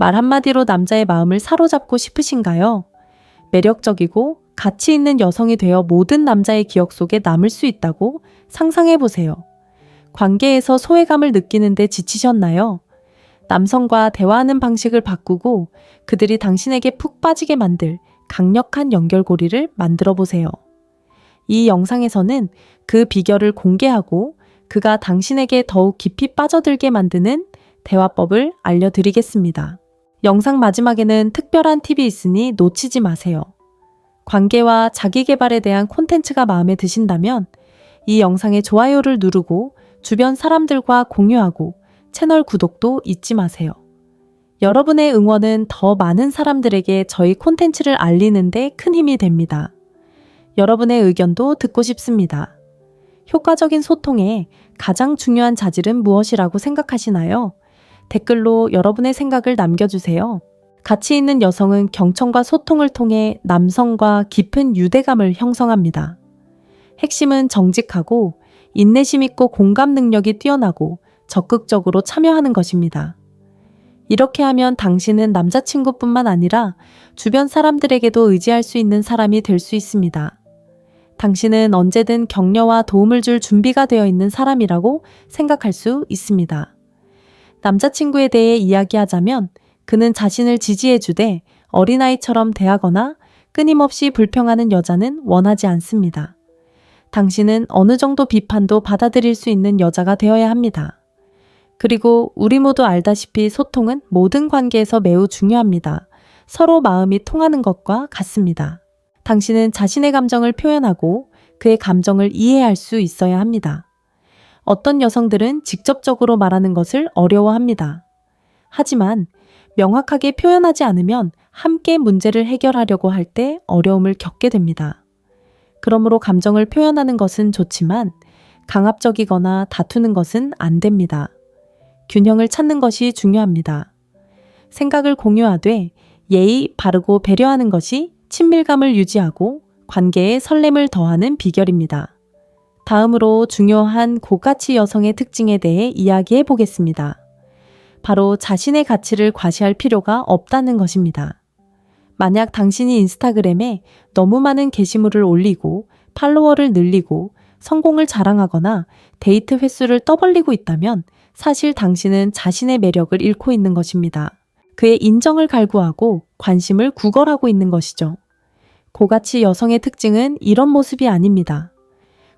말 한마디로 남자의 마음을 사로잡고 싶으신가요? 매력적이고 가치 있는 여성이 되어 모든 남자의 기억 속에 남을 수 있다고 상상해 보세요. 관계에서 소외감을 느끼는데 지치셨나요? 남성과 대화하는 방식을 바꾸고 그들이 당신에게 푹 빠지게 만들 강력한 연결고리를 만들어 보세요. 이 영상에서는 그 비결을 공개하고 그가 당신에게 더욱 깊이 빠져들게 만드는 대화법을 알려드리겠습니다. 영상 마지막에는 특별한 팁이 있으니 놓치지 마세요. 관계와 자기 개발에 대한 콘텐츠가 마음에 드신다면 이 영상에 좋아요를 누르고 주변 사람들과 공유하고 채널 구독도 잊지 마세요. 여러분의 응원은 더 많은 사람들에게 저희 콘텐츠를 알리는 데 큰 힘이 됩니다. 여러분의 의견도 듣고 싶습니다. 효과적인 소통에 가장 중요한 자질은 무엇이라고 생각하시나요? 댓글로 여러분의 생각을 남겨주세요. 가치 있는 여성은 경청과 소통을 통해 남성과 깊은 유대감을 형성합니다. 핵심은 정직하고 인내심 있고 공감 능력이 뛰어나고 적극적으로 참여하는 것입니다. 이렇게 하면 당신은 남자친구뿐만 아니라 주변 사람들에게도 의지할 수 있는 사람이 될 수 있습니다. 당신은 언제든 격려와 도움을 줄 준비가 되어 있는 사람이라고 생각할 수 있습니다. 남자친구에 대해 이야기하자면 그는 자신을 지지해주되 어린아이처럼 대하거나 끊임없이 불평하는 여자는 원하지 않습니다. 당신은 어느 정도 비판도 받아들일 수 있는 여자가 되어야 합니다. 그리고 우리 모두 알다시피 소통은 모든 관계에서 매우 중요합니다. 서로 마음이 통하는 것과 같습니다. 당신은 자신의 감정을 표현하고 그의 감정을 이해할 수 있어야 합니다. 어떤 여성들은 직접적으로 말하는 것을 어려워합니다. 하지만 명확하게 표현하지 않으면 함께 문제를 해결하려고 할 때 어려움을 겪게 됩니다. 그러므로 감정을 표현하는 것은 좋지만 강압적이거나 다투는 것은 안 됩니다. 균형을 찾는 것이 중요합니다. 생각을 공유하되 예의 바르고 배려하는 것이 친밀감을 유지하고 관계에 설렘을 더하는 비결입니다. 다음으로 중요한 고가치 여성의 특징에 대해 이야기해 보겠습니다. 바로 자신의 가치를 과시할 필요가 없다는 것입니다. 만약 당신이 인스타그램에 너무 많은 게시물을 올리고 팔로워를 늘리고 성공을 자랑하거나 데이트 횟수를 떠벌리고 있다면 사실 당신은 자신의 매력을 잃고 있는 것입니다. 그의 인정을 갈구하고 관심을 구걸하고 있는 것이죠. 고가치 여성의 특징은 이런 모습이 아닙니다.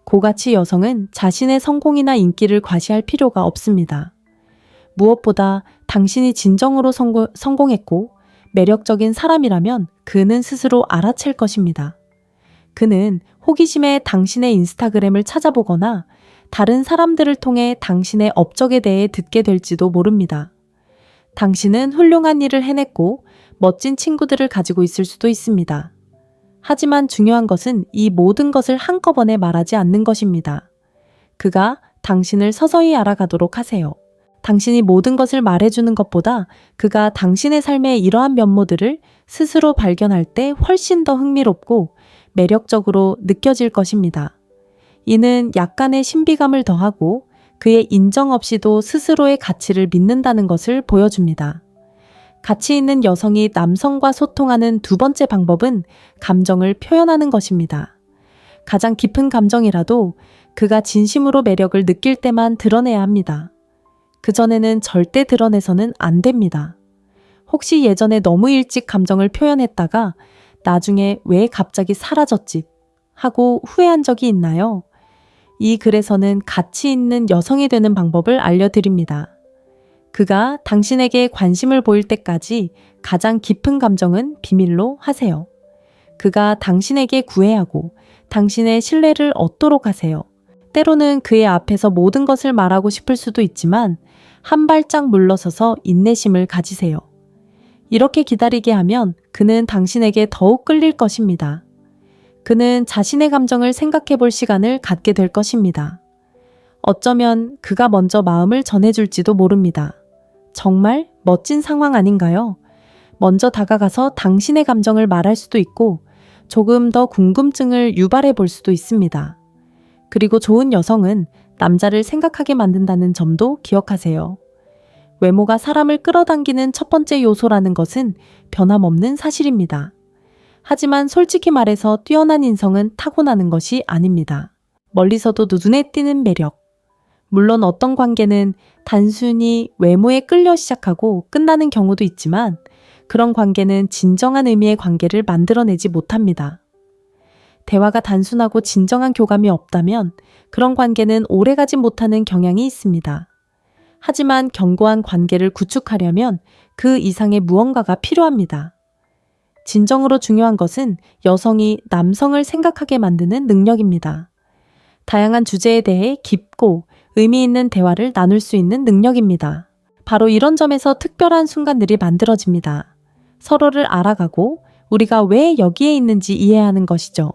고가치 여성은 자신의 성공이나 인기를 과시할 필요가 없습니다. 무엇보다 당신이 진정으로 성공했고 매력적인 사람이라면 그는 스스로 알아챌 것입니다. 그는 호기심에 당신의 인스타그램을 찾아보거나 다른 사람들을 통해 당신의 업적에 대해 듣게 될지도 모릅니다. 당신은 훌륭한 일을 해냈고 멋진 친구들을 가지고 있을 수도 있습니다. 하지만 중요한 것은 이 모든 것을 한꺼번에 말하지 않는 것입니다. 그가 당신을 서서히 알아가도록 하세요. 당신이 모든 것을 말해주는 것보다 그가 당신의 삶의 이러한 면모들을 스스로 발견할 때 훨씬 더 흥미롭고 매력적으로 느껴질 것입니다. 이는 약간의 신비감을 더하고 그의 인정 없이도 스스로의 가치를 믿는다는 것을 보여줍니다. 가치 있는 여성이 남성과 소통하는 두 번째 방법은 감정을 표현하는 것입니다. 가장 깊은 감정이라도 그가 진심으로 매력을 느낄 때만 드러내야 합니다. 그전에는 절대 드러내서는 안 됩니다. 혹시 예전에 너무 일찍 감정을 표현했다가 나중에 왜 갑자기 사라졌지? 하고 후회한 적이 있나요? 이 글에서는 가치 있는 여성이 되는 방법을 알려드립니다. 그가 당신에게 관심을 보일 때까지 가장 깊은 감정은 비밀로 하세요. 그가 당신에게 구애하고 당신의 신뢰를 얻도록 하세요. 때로는 그의 앞에서 모든 것을 말하고 싶을 수도 있지만 한 발짝 물러서서 인내심을 가지세요. 이렇게 기다리게 하면 그는 당신에게 더욱 끌릴 것입니다. 그는 자신의 감정을 생각해 볼 시간을 갖게 될 것입니다. 어쩌면 그가 먼저 마음을 전해줄지도 모릅니다. 정말 멋진 상황 아닌가요? 먼저 다가가서 당신의 감정을 말할 수도 있고 조금 더 궁금증을 유발해 볼 수도 있습니다. 그리고 좋은 여성은 남자를 생각하게 만든다는 점도 기억하세요. 외모가 사람을 끌어당기는 첫 번째 요소라는 것은 변함없는 사실입니다. 하지만 솔직히 말해서 뛰어난 인성은 타고나는 것이 아닙니다. 멀리서도 눈에 띄는 매력. 물론 어떤 관계는 단순히 외모에 끌려 시작하고 끝나는 경우도 있지만 그런 관계는 진정한 의미의 관계를 만들어내지 못합니다. 대화가 단순하고 진정한 교감이 없다면 그런 관계는 오래가지 못하는 경향이 있습니다. 하지만 견고한 관계를 구축하려면 그 이상의 무언가가 필요합니다. 진정으로 중요한 것은 여성이 남성을 생각하게 만드는 능력입니다. 다양한 주제에 대해 깊고 의미 있는 대화를 나눌 수 있는 능력입니다. 바로 이런 점에서 특별한 순간들이 만들어집니다. 서로를 알아가고 우리가 왜 여기에 있는지 이해하는 것이죠.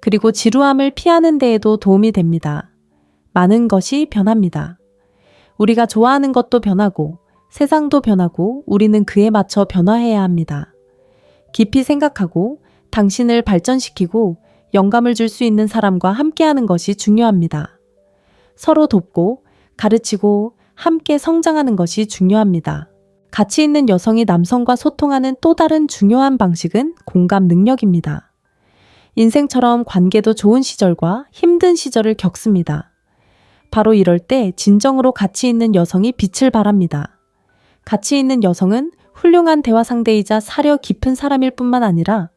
그리고 지루함을 피하는 데에도 도움이 됩니다. 많은 것이 변합니다. 우리가 좋아하는 것도 변하고 세상도 변하고 우리는 그에 맞춰 변화해야 합니다. 깊이 생각하고 당신을 발전시키고 영감을 줄 수 있는 사람과 함께하는 것이 중요합니다. 서로 돕고 가르치고 함께 성장하는 것이 중요합니다. 가치 있는 여성이 남성과 소통하는 또 다른 중요한 방식은 공감 능력입니다. 인생처럼 관계도 좋은 시절과 힘든 시절을 겪습니다. 바로 이럴 때 진정으로 가치 있는 여성이 빛을 발합니다. 가치 있는 여성은 훌륭한 대화 상대이자 사려 깊은 사람일 뿐만 아니라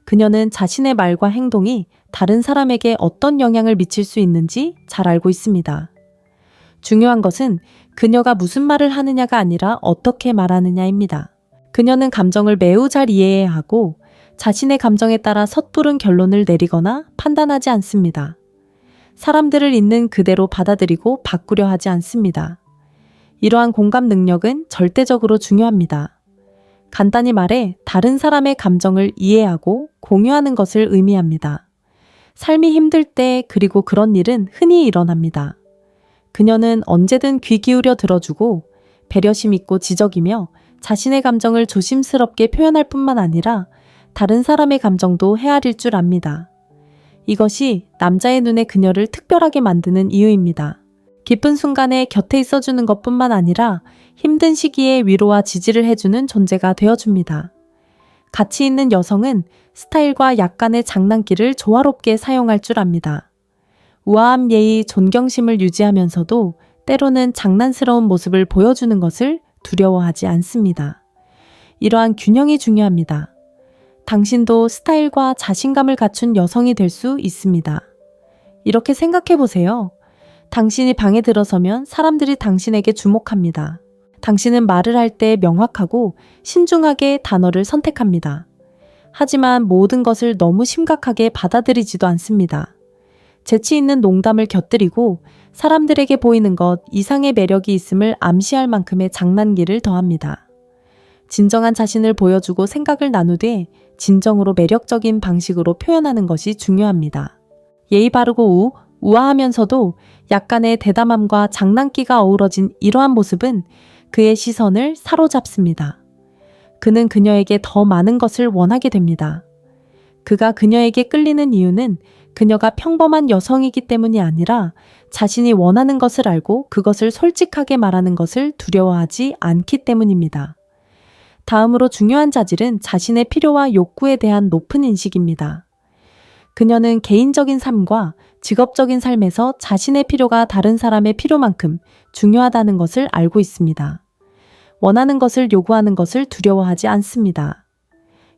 그녀는 자신의 말과 행동이 다른 사람에게 어떤 영향을 미칠 수 있는지 잘 알고 있습니다. 중요한 것은 그녀가 무슨 말을 하느냐가 아니라 어떻게 말하느냐입니다. 그녀는 감정을 매우 잘 이해해야 하고 자신의 감정에 따라 섣부른 결론을 내리거나 판단하지 않습니다. 사람들을 있는 그대로 받아들이고 바꾸려 하지 않습니다. 이러한 공감 능력은 절대적으로 중요합니다. 간단히 말해 다른 사람의 감정을 이해하고 공유하는 것을 의미합니다. 삶이 힘들 때 그리고 그런 일은 흔히 일어납니다. 그녀는 언제든 귀 기울여 들어주고 배려심 있고 지적이며 자신의 감정을 조심스럽게 표현할 뿐만 아니라 다른 사람의 감정도 헤아릴 줄 압니다. 이것이 남자의 눈에 그녀를 특별하게 만드는 이유입니다. 기쁜 순간에 곁에 있어주는 것뿐만 아니라 힘든 시기에 위로와 지지를 해주는 존재가 되어줍니다. 가치 있는 여성은 스타일과 약간의 장난기를 조화롭게 사용할 줄 압니다. 우아함, 예의, 존경심을 유지하면서도 때로는 장난스러운 모습을 보여주는 것을 두려워하지 않습니다. 이러한 균형이 중요합니다. 당신도 스타일과 자신감을 갖춘 여성이 될 수 있습니다. 이렇게 생각해 보세요. 당신이 방에 들어서면 사람들이 당신에게 주목합니다. 당신은 말을 할 때 명확하고 신중하게 단어를 선택합니다. 하지만 모든 것을 너무 심각하게 받아들이지도 않습니다. 재치 있는 농담을 곁들이고 사람들에게 보이는 것 이상의 매력이 있음을 암시할 만큼의 장난기를 더합니다. 진정한 자신을 보여주고 생각을 나누되 진정으로 매력적인 방식으로 표현하는 것이 중요합니다. 예의 바르고 우아하면서도 약간의 대담함과 장난기가 어우러진 이러한 모습은 그의 시선을 사로잡습니다. 그는 그녀에게 더 많은 것을 원하게 됩니다. 그가 그녀에게 끌리는 이유는 그녀가 평범한 여성이기 때문이 아니라 자신이 원하는 것을 알고 그것을 솔직하게 말하는 것을 두려워하지 않기 때문입니다. 다음으로 중요한 자질은 자신의 필요와 욕구에 대한 높은 인식입니다. 그녀는 개인적인 삶과 직업적인 삶에서 자신의 필요가 다른 사람의 필요만큼 중요하다는 것을 알고 있습니다. 원하는 것을 요구하는 것을 두려워하지 않습니다.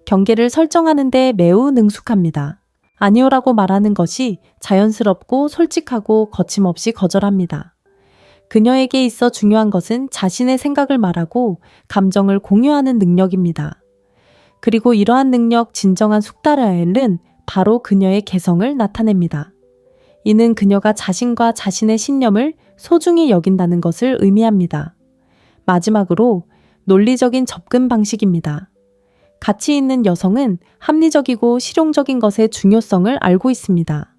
경계를 설정하는 데 매우 능숙합니다. 아니오라고 말하는 것이 자연스럽고 솔직하고 거침없이 거절합니다. 그녀에게 있어 중요한 것은 자신의 생각을 말하고 감정을 공유하는 능력입니다. 그리고 이러한 능력 진정한 숙달하엘은 바로 그녀의 개성을 나타냅니다. 이는 그녀가 자신과 자신의 신념을 소중히 여긴다는 것을 의미합니다. 마지막으로 논리적인 접근 방식입니다. 가치 있는 여성은 합리적이고 실용적인 것의 중요성을 알고 있습니다.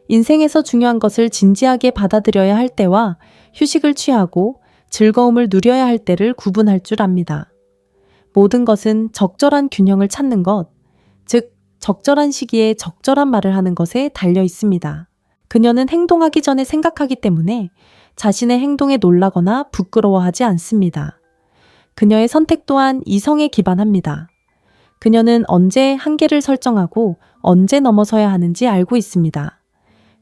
인생에서 중요한 것을 진지하게 받아들여야 할 때와 휴식을 취하고 즐거움을 누려야 할 때를 구분할 줄 압니다. 모든 것은 적절한 균형을 찾는 것, 즉 적절한 시기에 적절한 말을 하는 것에 달려 있습니다. 그녀는 행동하기 전에 생각하기 때문에 자신의 행동에 놀라거나 부끄러워하지 않습니다. 그녀의 선택 또한 이성에 기반합니다. 그녀는 언제 한계를 설정하고 언제 넘어서야 하는지 알고 있습니다.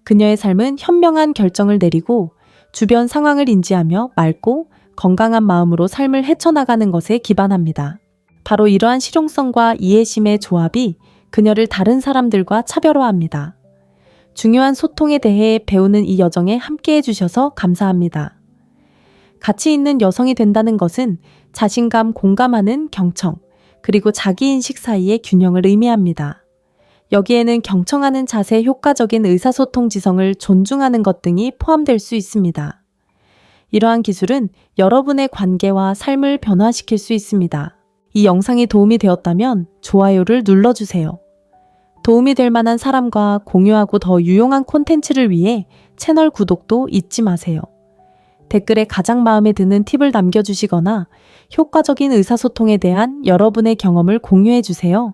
그녀의 삶은 현명한 결정을 내리고 주변 상황을 인지하며 맑고 건강한 마음으로 삶을 헤쳐나가는 것에 기반합니다. 바로 이러한 실용성과 이해심의 조합이 그녀를 다른 사람들과 차별화합니다. 중요한 소통에 대해 배우는 이 여정에 함께해 주셔서 감사합니다. 가치 있는 여성이 된다는 것은 자신감, 공감하는 경청, 그리고 자기인식 사이의 균형을 의미합니다. 여기에는 경청하는 자세, 효과적인 의사소통 지성을 존중하는 것 등이 포함될 수 있습니다. 이러한 기술은 여러분의 관계와 삶을 변화시킬 수 있습니다. 이 영상이 도움이 되었다면 좋아요를 눌러주세요. 도움이 될 만한 사람과 공유하고 더 유용한 콘텐츠를 위해 채널 구독도 잊지 마세요. 댓글에 가장 마음에 드는 팁을 남겨주시거나 효과적인 의사소통에 대한 여러분의 경험을 공유해주세요.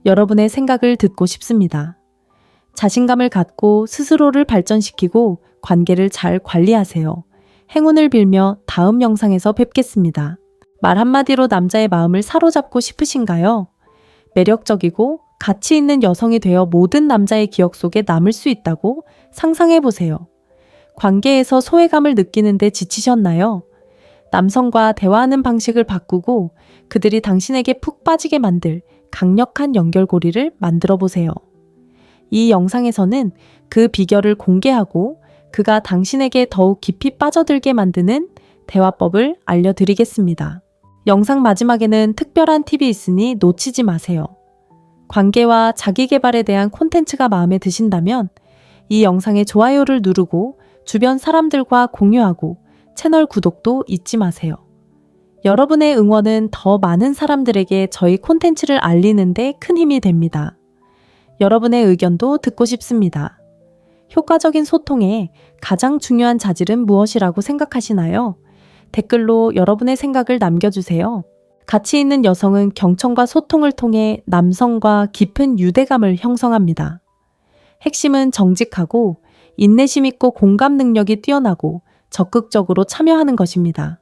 여러분의 생각을 듣고 싶습니다. 자신감을 갖고 스스로를 발전시키고 관계를 잘 관리하세요. 행운을 빌며 다음 영상에서 뵙겠습니다. 말 한마디로 남자의 마음을 사로잡고 싶으신가요? 매력적이고 가치 있는 여성이 되어 모든 남자의 기억 속에 남을 수 있다고 상상해보세요. 관계에서 소외감을 느끼는데 지치셨나요? 남성과 대화하는 방식을 바꾸고 그들이 당신에게 푹 빠지게 만들 강력한 연결고리를 만들어 보세요. 이 영상에서는 그 비결을 공개하고 그가 당신에게 더욱 깊이 빠져들게 만드는 대화법을 알려드리겠습니다. 영상 마지막에는 특별한 팁이 있으니 놓치지 마세요. 관계와 자기계발에 대한 콘텐츠가 마음에 드신다면 이 영상에 좋아요를 누르고 주변 사람들과 공유하고 채널 구독도 잊지 마세요. 여러분의 응원은 더 많은 사람들에게 저희 콘텐츠를 알리는 데 큰 힘이 됩니다. 여러분의 의견도 듣고 싶습니다. 효과적인 소통에 가장 중요한 자질은 무엇이라고 생각하시나요? 댓글로 여러분의 생각을 남겨주세요. 가치 있는 여성은 경청과 소통을 통해 남성과 깊은 유대감을 형성합니다. 핵심은 정직하고 인내심 있고 공감 능력이 뛰어나고 적극적으로 참여하는 것입니다.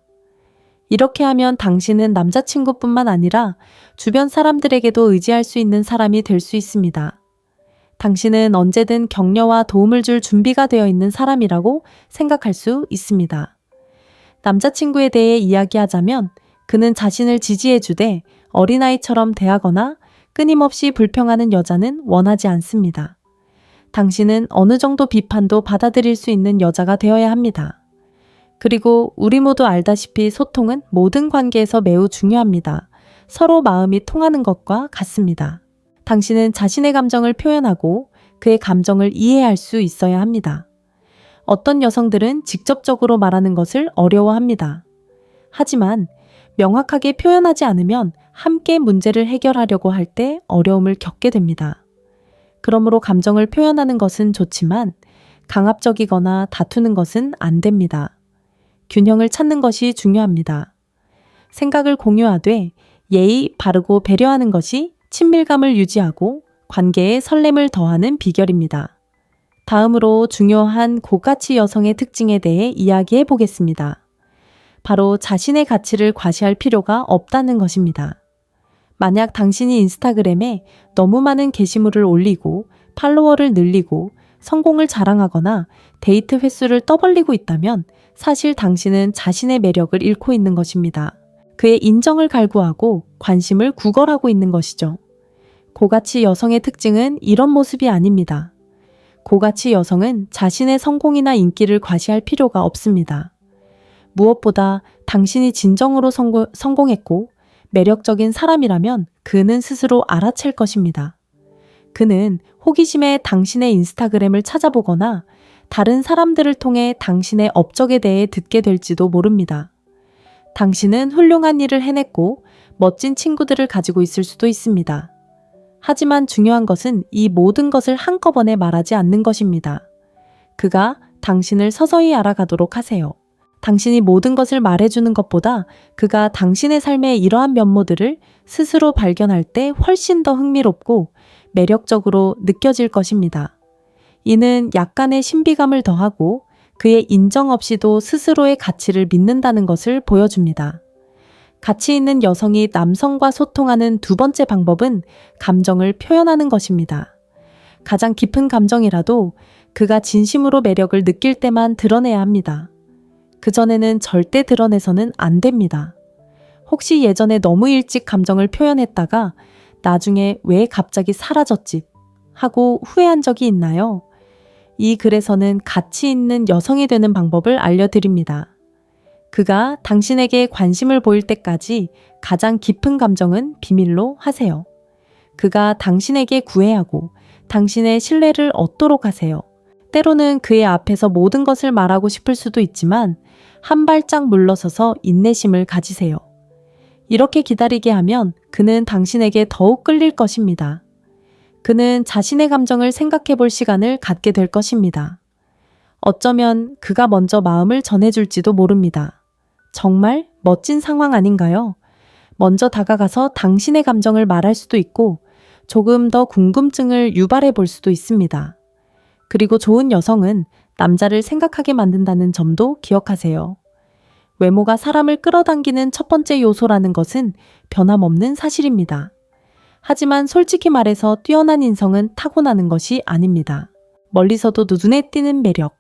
이렇게 하면 당신은 남자친구뿐만 아니라 주변 사람들에게도 의지할 수 있는 사람이 될 수 있습니다. 당신은 언제든 격려와 도움을 줄 준비가 되어 있는 사람이라고 생각할 수 있습니다. 남자친구에 대해 이야기하자면 그는 자신을 지지해주되 어린아이처럼 대하거나 끊임없이 불평하는 여자는 원하지 않습니다. 당신은 어느 정도 비판도 받아들일 수 있는 여자가 되어야 합니다. 그리고 우리 모두 알다시피 소통은 모든 관계에서 매우 중요합니다. 서로 마음이 통하는 것과 같습니다. 당신은 자신의 감정을 표현하고 그의 감정을 이해할 수 있어야 합니다. 어떤 여성들은 직접적으로 말하는 것을 어려워합니다. 하지만 명확하게 표현하지 않으면 함께 문제를 해결하려고 할 때 어려움을 겪게 됩니다. 그러므로 감정을 표현하는 것은 좋지만 강압적이거나 다투는 것은 안 됩니다. 균형을 찾는 것이 중요합니다. 생각을 공유하되 예의 바르고 배려하는 것이 친밀감을 유지하고 관계에 설렘을 더하는 비결입니다. 다음으로 중요한 고가치 여성의 특징에 대해 이야기해 보겠습니다. 바로 자신의 가치를 과시할 필요가 없다는 것입니다. 만약 당신이 인스타그램에 너무 많은 게시물을 올리고 팔로워를 늘리고 성공을 자랑하거나 데이트 횟수를 떠벌리고 있다면 사실 당신은 자신의 매력을 잃고 있는 것입니다. 그의 인정을 갈구하고 관심을 구걸하고 있는 것이죠. 고가치 여성의 특징은 이런 모습이 아닙니다. 고가치 여성은 자신의 성공이나 인기를 과시할 필요가 없습니다. 무엇보다 당신이 진정으로 성공했고 매력적인 사람이라면 그는 스스로 알아챌 것입니다. 그는 호기심에 당신의 인스타그램을 찾아보거나 다른 사람들을 통해 당신의 업적에 대해 듣게 될지도 모릅니다. 당신은 훌륭한 일을 해냈고 멋진 친구들을 가지고 있을 수도 있습니다. 하지만 중요한 것은 이 모든 것을 한꺼번에 말하지 않는 것입니다. 그가 당신을 서서히 알아가도록 하세요. 당신이 모든 것을 말해주는 것보다 그가 당신의 삶의 이러한 면모들을 스스로 발견할 때 훨씬 더 흥미롭고 매력적으로 느껴질 것입니다. 이는 약간의 신비감을 더하고 그의 인정 없이도 스스로의 가치를 믿는다는 것을 보여줍니다. 가치 있는 여성이 남성과 소통하는 두 번째 방법은 감정을 표현하는 것입니다. 가장 깊은 감정이라도 그가 진심으로 매력을 느낄 때만 드러내야 합니다. 그전에는 절대 드러내서는 안 됩니다. 혹시 예전에 너무 일찍 감정을 표현했다가 나중에 왜 갑자기 사라졌지 하고 후회한 적이 있나요? 이 글에서는 가치 있는 여성이 되는 방법을 알려드립니다. 그가 당신에게 관심을 보일 때까지 가장 깊은 감정은 비밀로 하세요. 그가 당신에게 구애하고 당신의 신뢰를 얻도록 하세요. 때로는 그의 앞에서 모든 것을 말하고 싶을 수도 있지만 한 발짝 물러서서 인내심을 가지세요. 이렇게 기다리게 하면 그는 당신에게 더욱 끌릴 것입니다. 그는 자신의 감정을 생각해 볼 시간을 갖게 될 것입니다. 어쩌면 그가 먼저 마음을 전해줄지도 모릅니다. 정말 멋진 상황 아닌가요? 먼저 다가가서 당신의 감정을 말할 수도 있고 조금 더 궁금증을 유발해 볼 수도 있습니다. 그리고 좋은 여성은 남자를 생각하게 만든다는 점도 기억하세요. 외모가 사람을 끌어당기는 첫 번째 요소라는 것은 변함없는 사실입니다. 하지만 솔직히 말해서 뛰어난 인성은 타고나는 것이 아닙니다. 멀리서도 눈에 띄는 매력.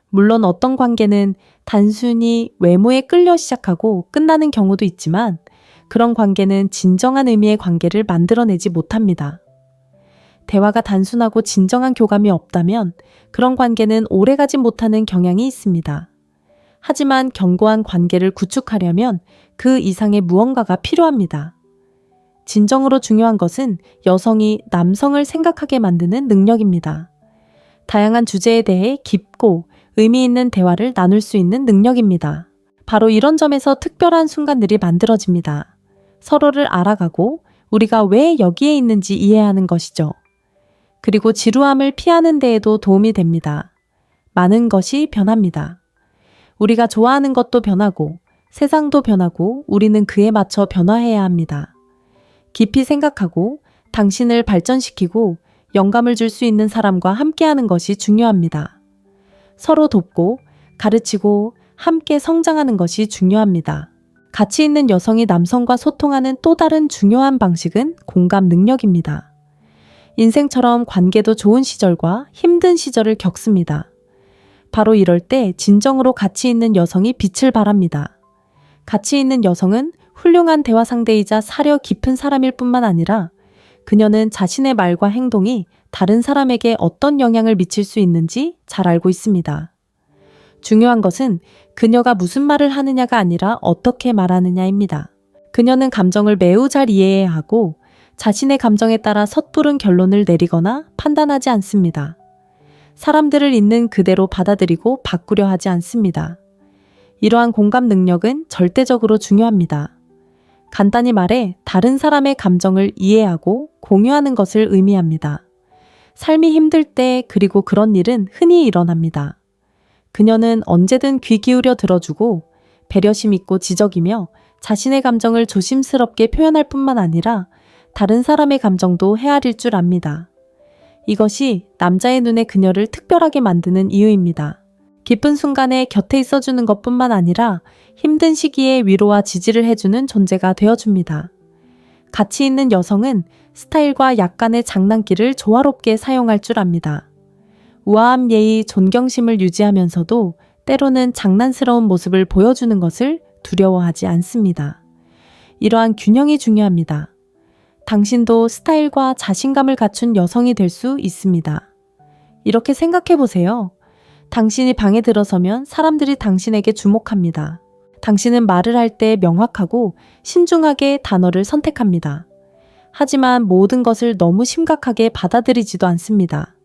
물론 어떤 관계는 단순히 외모에 끌려 시작하고 끝나는 경우도 있지만 그런 관계는 진정한 의미의 관계를 만들어내지 못합니다. 대화가 단순하고 진정한 교감이 없다면 그런 관계는 오래가지 못하는 경향이 있습니다. 하지만 견고한 관계를 구축하려면 그 이상의 무언가가 필요합니다. 진정으로 중요한 것은 여성이 남성을 생각하게 만드는 능력입니다. 다양한 주제에 대해 깊고 의미 있는 대화를 나눌 수 있는 능력입니다. 바로 이런 점에서 특별한 순간들이 만들어집니다. 서로를 알아가고 우리가 왜 여기에 있는지 이해하는 것이죠. 그리고 지루함을 피하는 데에도 도움이 됩니다. 많은 것이 변합니다. 우리가 좋아하는 것도 변하고 세상도 변하고 우리는 그에 맞춰 변화해야 합니다. 깊이 생각하고 당신을 발전시키고 영감을 줄 수 있는 사람과 함께하는 것이 중요합니다. 서로 돕고 가르치고 함께 성장하는 것이 중요합니다. 가치 있는 여성이 남성과 소통하는 또 다른 중요한 방식은 공감 능력입니다. 인생처럼 관계도 좋은 시절과 힘든 시절을 겪습니다. 바로 이럴 때 진정으로 가치 있는 여성이 빛을 발합니다. 가치 있는 여성은 훌륭한 대화 상대이자 사려 깊은 사람일 뿐만 아니라 그녀는 자신의 말과 행동이 다른 사람에게 어떤 영향을 미칠 수 있는지 잘 알고 있습니다. 중요한 것은 그녀가 무슨 말을 하느냐가 아니라 어떻게 말하느냐입니다. 그녀는 감정을 매우 잘 이해해야 하고 자신의 감정에 따라 섣부른 결론을 내리거나 판단하지 않습니다. 사람들을 있는 그대로 받아들이고 바꾸려 하지 않습니다. 이러한 공감 능력은 절대적으로 중요합니다. 간단히 말해 다른 사람의 감정을 이해하고 공유하는 것을 의미합니다. 삶이 힘들 때 그리고 그런 일은 흔히 일어납니다. 그녀는 언제든 귀 기울여 들어주고 배려심 있고 지적이며 자신의 감정을 조심스럽게 표현할 뿐만 아니라 다른 사람의 감정도 헤아릴 줄 압니다. 이것이 남자의 눈에 그녀를 특별하게 만드는 이유입니다. 기쁜 순간에 곁에 있어주는 것뿐만 아니라 힘든 시기에 위로와 지지를 해주는 존재가 되어줍니다. 가치 있는 여성은 스타일과 약간의 장난기를 조화롭게 사용할 줄 압니다. 우아함, 예의, 존경심을 유지하면서도 때로는 장난스러운 모습을 보여주는 것을 두려워하지 않습니다. 이러한 균형이 중요합니다. 당신도 스타일과 자신감을 갖춘 여성이 될 수 있습니다. 이렇게 생각해 보세요. 당신이 방에 들어서면 사람들이 당신에게 주목합니다. 당신은 말을 할 때 명확하고 신중하게 단어를 선택합니다. 하지만 모든 것을 너무 심각하게 받아들이지도 않습니다.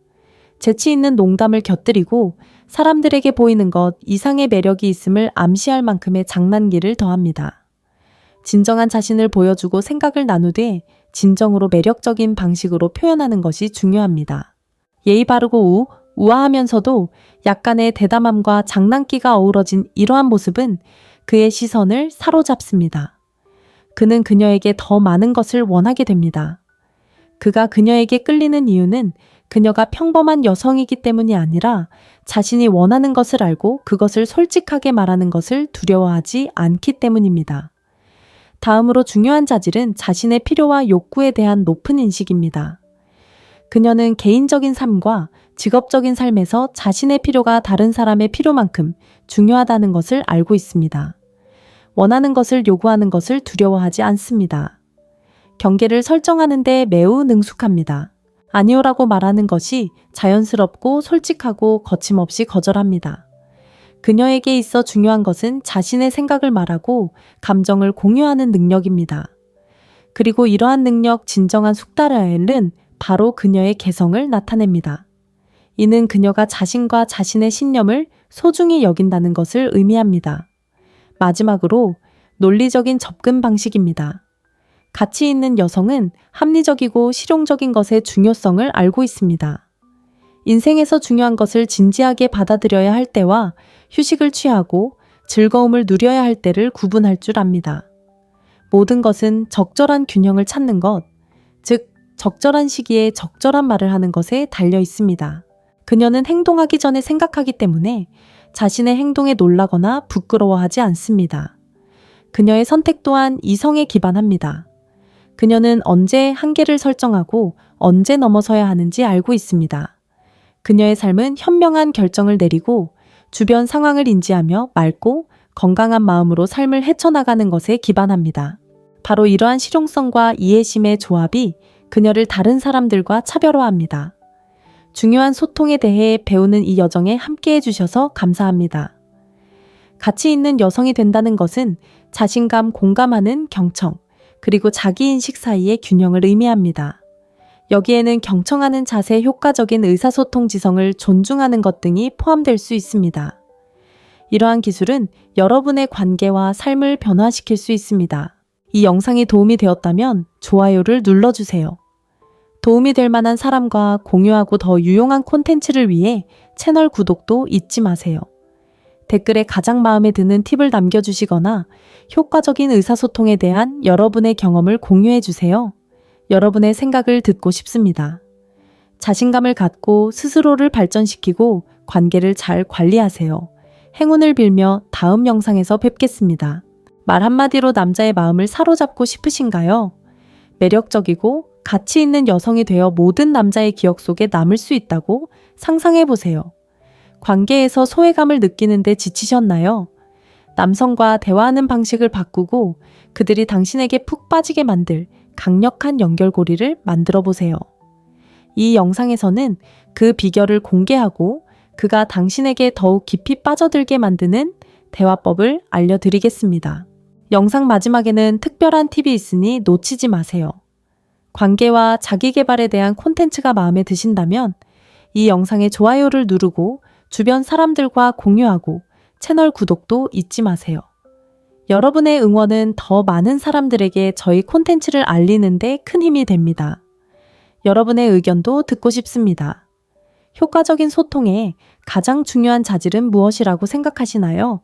재치 있는 농담을 곁들이고 사람들에게 보이는 것 이상의 매력이 있음을 암시할 만큼의 장난기를 더합니다. 진정한 자신을 보여주고 생각을 나누되 진정으로 매력적인 방식으로 표현하는 것이 중요합니다. 예의 바르고 우아하면서도 약간의 대담함과 장난기가 어우러진 이러한 모습은 그의 시선을 사로잡습니다. 그는 그녀에게 더 많은 것을 원하게 됩니다. 그가 그녀에게 끌리는 이유는 그녀가 평범한 여성이기 때문이 아니라 자신이 원하는 것을 알고 그것을 솔직하게 말하는 것을 두려워하지 않기 때문입니다. 다음으로 중요한 자질은 자신의 필요와 욕구에 대한 높은 인식입니다. 그녀는 개인적인 삶과 직업적인 삶에서 자신의 필요가 다른 사람의 필요만큼 중요하다는 것을 알고 있습니다. 원하는 것을 요구하는 것을 두려워하지 않습니다. 경계를 설정하는 데 매우 능숙합니다. 아니오라고 말하는 것이 자연스럽고 솔직하고 거침없이 거절합니다. 그녀에게 있어 중요한 것은 자신의 생각을 말하고 감정을 공유하는 능력입니다. 그리고 이러한 능력 진정한 숙달하엘은 바로 그녀의 개성을 나타냅니다. 이는 그녀가 자신과 자신의 신념을 소중히 여긴다는 것을 의미합니다. 마지막으로 논리적인 접근 방식입니다. 가치 있는 여성은 합리적이고 실용적인 것의 중요성을 알고 있습니다. 인생에서 중요한 것을 진지하게 받아들여야 할 때와 휴식을 취하고 즐거움을 누려야 할 때를 구분할 줄 압니다. 모든 것은 적절한 균형을 찾는 것, 즉 적절한 시기에 적절한 말을 하는 것에 달려 있습니다. 그녀는 행동하기 전에 생각하기 때문에 자신의 행동에 놀라거나 부끄러워하지 않습니다. 그녀의 선택 또한 이성에 기반합니다. 그녀는 언제 한계를 설정하고 언제 넘어서야 하는지 알고 있습니다. 그녀의 삶은 현명한 결정을 내리고 주변 상황을 인지하며 맑고 건강한 마음으로 삶을 헤쳐나가는 것에 기반합니다. 바로 이러한 실용성과 이해심의 조합이 그녀를 다른 사람들과 차별화합니다. 중요한 소통에 대해 배우는 이 여정에 함께해 주셔서 감사합니다. 가치 있는 여성이 된다는 것은 자신감, 공감하는 경청, 그리고 자기인식 사이의 균형을 의미합니다. 여기에는 경청하는 자세, 효과적인 의사소통 지성을 존중하는 것 등이 포함될 수 있습니다. 이러한 기술은 여러분의 관계와 삶을 변화시킬 수 있습니다. 이 영상이 도움이 되었다면 좋아요를 눌러주세요. 도움이 될 만한 사람과 공유하고 더 유용한 콘텐츠를 위해 채널 구독도 잊지 마세요. 댓글에 가장 마음에 드는 팁을 남겨주시거나 효과적인 의사소통에 대한 여러분의 경험을 공유해주세요. 여러분의 생각을 듣고 싶습니다. 자신감을 갖고 스스로를 발전시키고 관계를 잘 관리하세요. 행운을 빌며 다음 영상에서 뵙겠습니다. 말 한마디로 남자의 마음을 사로잡고 싶으신가요? 매력적이고 가치 있는 여성이 되어 모든 남자의 기억 속에 남을 수 있다고 상상해보세요. 관계에서 소외감을 느끼는데 지치셨나요? 남성과 대화하는 방식을 바꾸고 그들이 당신에게 푹 빠지게 만들 강력한 연결고리를 만들어 보세요. 이 영상에서는 그 비결을 공개하고 그가 당신에게 더욱 깊이 빠져들게 만드는 대화법을 알려드리겠습니다. 영상 마지막에는 특별한 팁이 있으니 놓치지 마세요. 관계와 자기계발에 대한 콘텐츠가 마음에 드신다면 이 영상에 좋아요를 누르고 주변 사람들과 공유하고 채널 구독도 잊지 마세요. 여러분의 응원은 더 많은 사람들에게 저희 콘텐츠를 알리는 데 큰 힘이 됩니다. 여러분의 의견도 듣고 싶습니다. 효과적인 소통에 가장 중요한 자질은 무엇이라고 생각하시나요?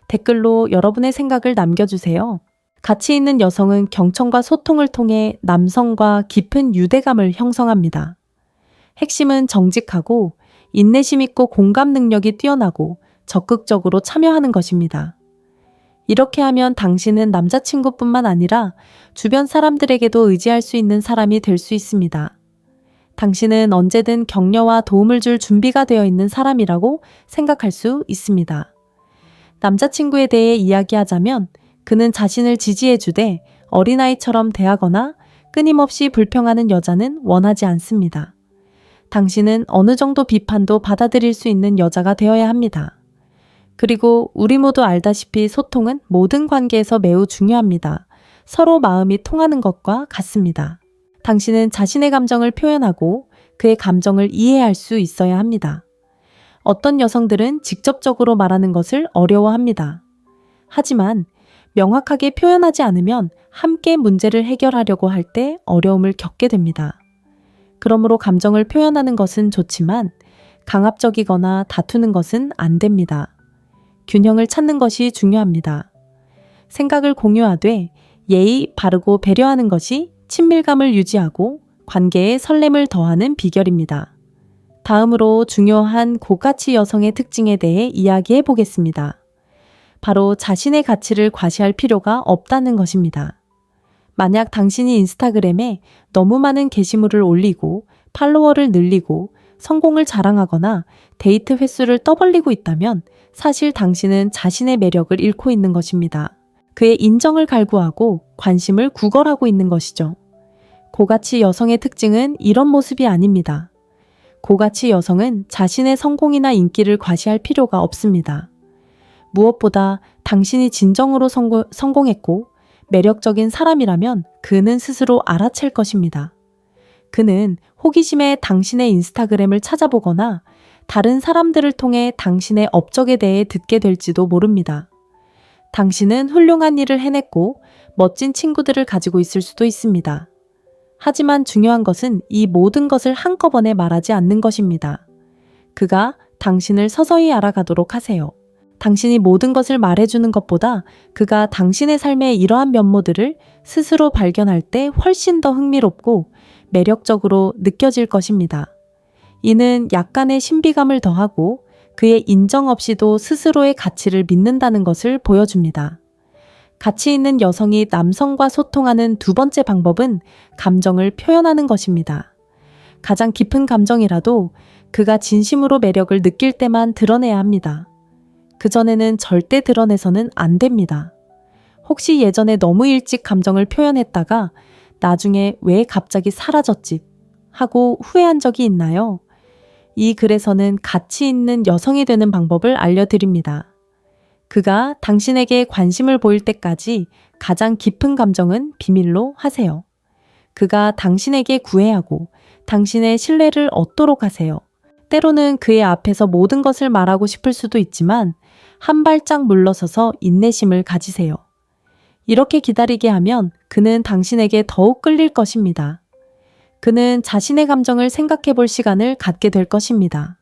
댓글로 여러분의 생각을 남겨주세요. 가치 있는 여성은 경청과 소통을 통해 남성과 깊은 유대감을 형성합니다. 핵심은 정직하고 인내심 있고 공감 능력이 뛰어나고 적극적으로 참여하는 것입니다. 이렇게 하면 당신은 남자친구뿐만 아니라 주변 사람들에게도 의지할 수 있는 사람이 될 수 있습니다. 당신은 언제든 격려와 도움을 줄 준비가 되어 있는 사람이라고 생각할 수 있습니다. 남자친구에 대해 이야기하자면 그는 자신을 지지해주되 어린아이처럼 대하거나 끊임없이 불평하는 여자는 원하지 않습니다. 당신은 어느 정도 비판도 받아들일 수 있는 여자가 되어야 합니다. 그리고 우리 모두 알다시피 소통은 모든 관계에서 매우 중요합니다. 서로 마음이 통하는 것과 같습니다. 당신은 자신의 감정을 표현하고 그의 감정을 이해할 수 있어야 합니다. 어떤 여성들은 직접적으로 말하는 것을 어려워합니다. 하지만 명확하게 표현하지 않으면 함께 문제를 해결하려고 할 때 어려움을 겪게 됩니다. 그러므로 감정을 표현하는 것은 좋지만 강압적이거나 다투는 것은 안 됩니다. 균형을 찾는 것이 중요합니다. 생각을 공유하되 예의 바르고 배려하는 것이 친밀감을 유지하고 관계에 설렘을 더하는 비결입니다. 다음으로 중요한 고가치 여성의 특징에 대해 이야기해 보겠습니다. 바로 자신의 가치를 과시할 필요가 없다는 것입니다. 만약 당신이 인스타그램에 너무 많은 게시물을 올리고 팔로워를 늘리고 성공을 자랑하거나 데이트 횟수를 떠벌리고 있다면 사실 당신은 자신의 매력을 잃고 있는 것입니다. 그의 인정을 갈구하고 관심을 구걸하고 있는 것이죠. 고가치 여성의 특징은 이런 모습이 아닙니다. 고가치 여성은 자신의 성공이나 인기를 과시할 필요가 없습니다. 무엇보다 당신이 진정으로 성공했고 매력적인 사람이라면 그는 스스로 알아챌 것입니다. 그는 호기심에 당신의 인스타그램을 찾아보거나 다른 사람들을 통해 당신의 업적에 대해 듣게 될지도 모릅니다. 당신은 훌륭한 일을 해냈고 멋진 친구들을 가지고 있을 수도 있습니다. 하지만 중요한 것은 이 모든 것을 한꺼번에 말하지 않는 것입니다. 그가 당신을 서서히 알아가도록 하세요. 당신이 모든 것을 말해주는 것보다 그가 당신의 삶의 이러한 면모들을 스스로 발견할 때 훨씬 더 흥미롭고 매력적으로 느껴질 것입니다. 이는 약간의 신비감을 더하고 그의 인정 없이도 스스로의 가치를 믿는다는 것을 보여줍니다. 가치 있는 여성이 남성과 소통하는 두 번째 방법은 감정을 표현하는 것입니다. 가장 깊은 감정이라도 그가 진심으로 매력을 느낄 때만 드러내야 합니다. 그전에는 절대 드러내서는 안 됩니다. 혹시 예전에 너무 일찍 감정을 표현했다가 나중에 왜 갑자기 사라졌지? 하고 후회한 적이 있나요? 이 글에서는 가치 있는 여성이 되는 방법을 알려드립니다. 그가 당신에게 관심을 보일 때까지 가장 깊은 감정은 비밀로 하세요. 그가 당신에게 구애하고 당신의 신뢰를 얻도록 하세요. 때로는 그의 앞에서 모든 것을 말하고 싶을 수도 있지만 한 발짝 물러서서 인내심을 가지세요. 이렇게 기다리게 하면 그는 당신에게 더욱 끌릴 것입니다. 그는 자신의 감정을 생각해 볼 시간을 갖게 될 것입니다.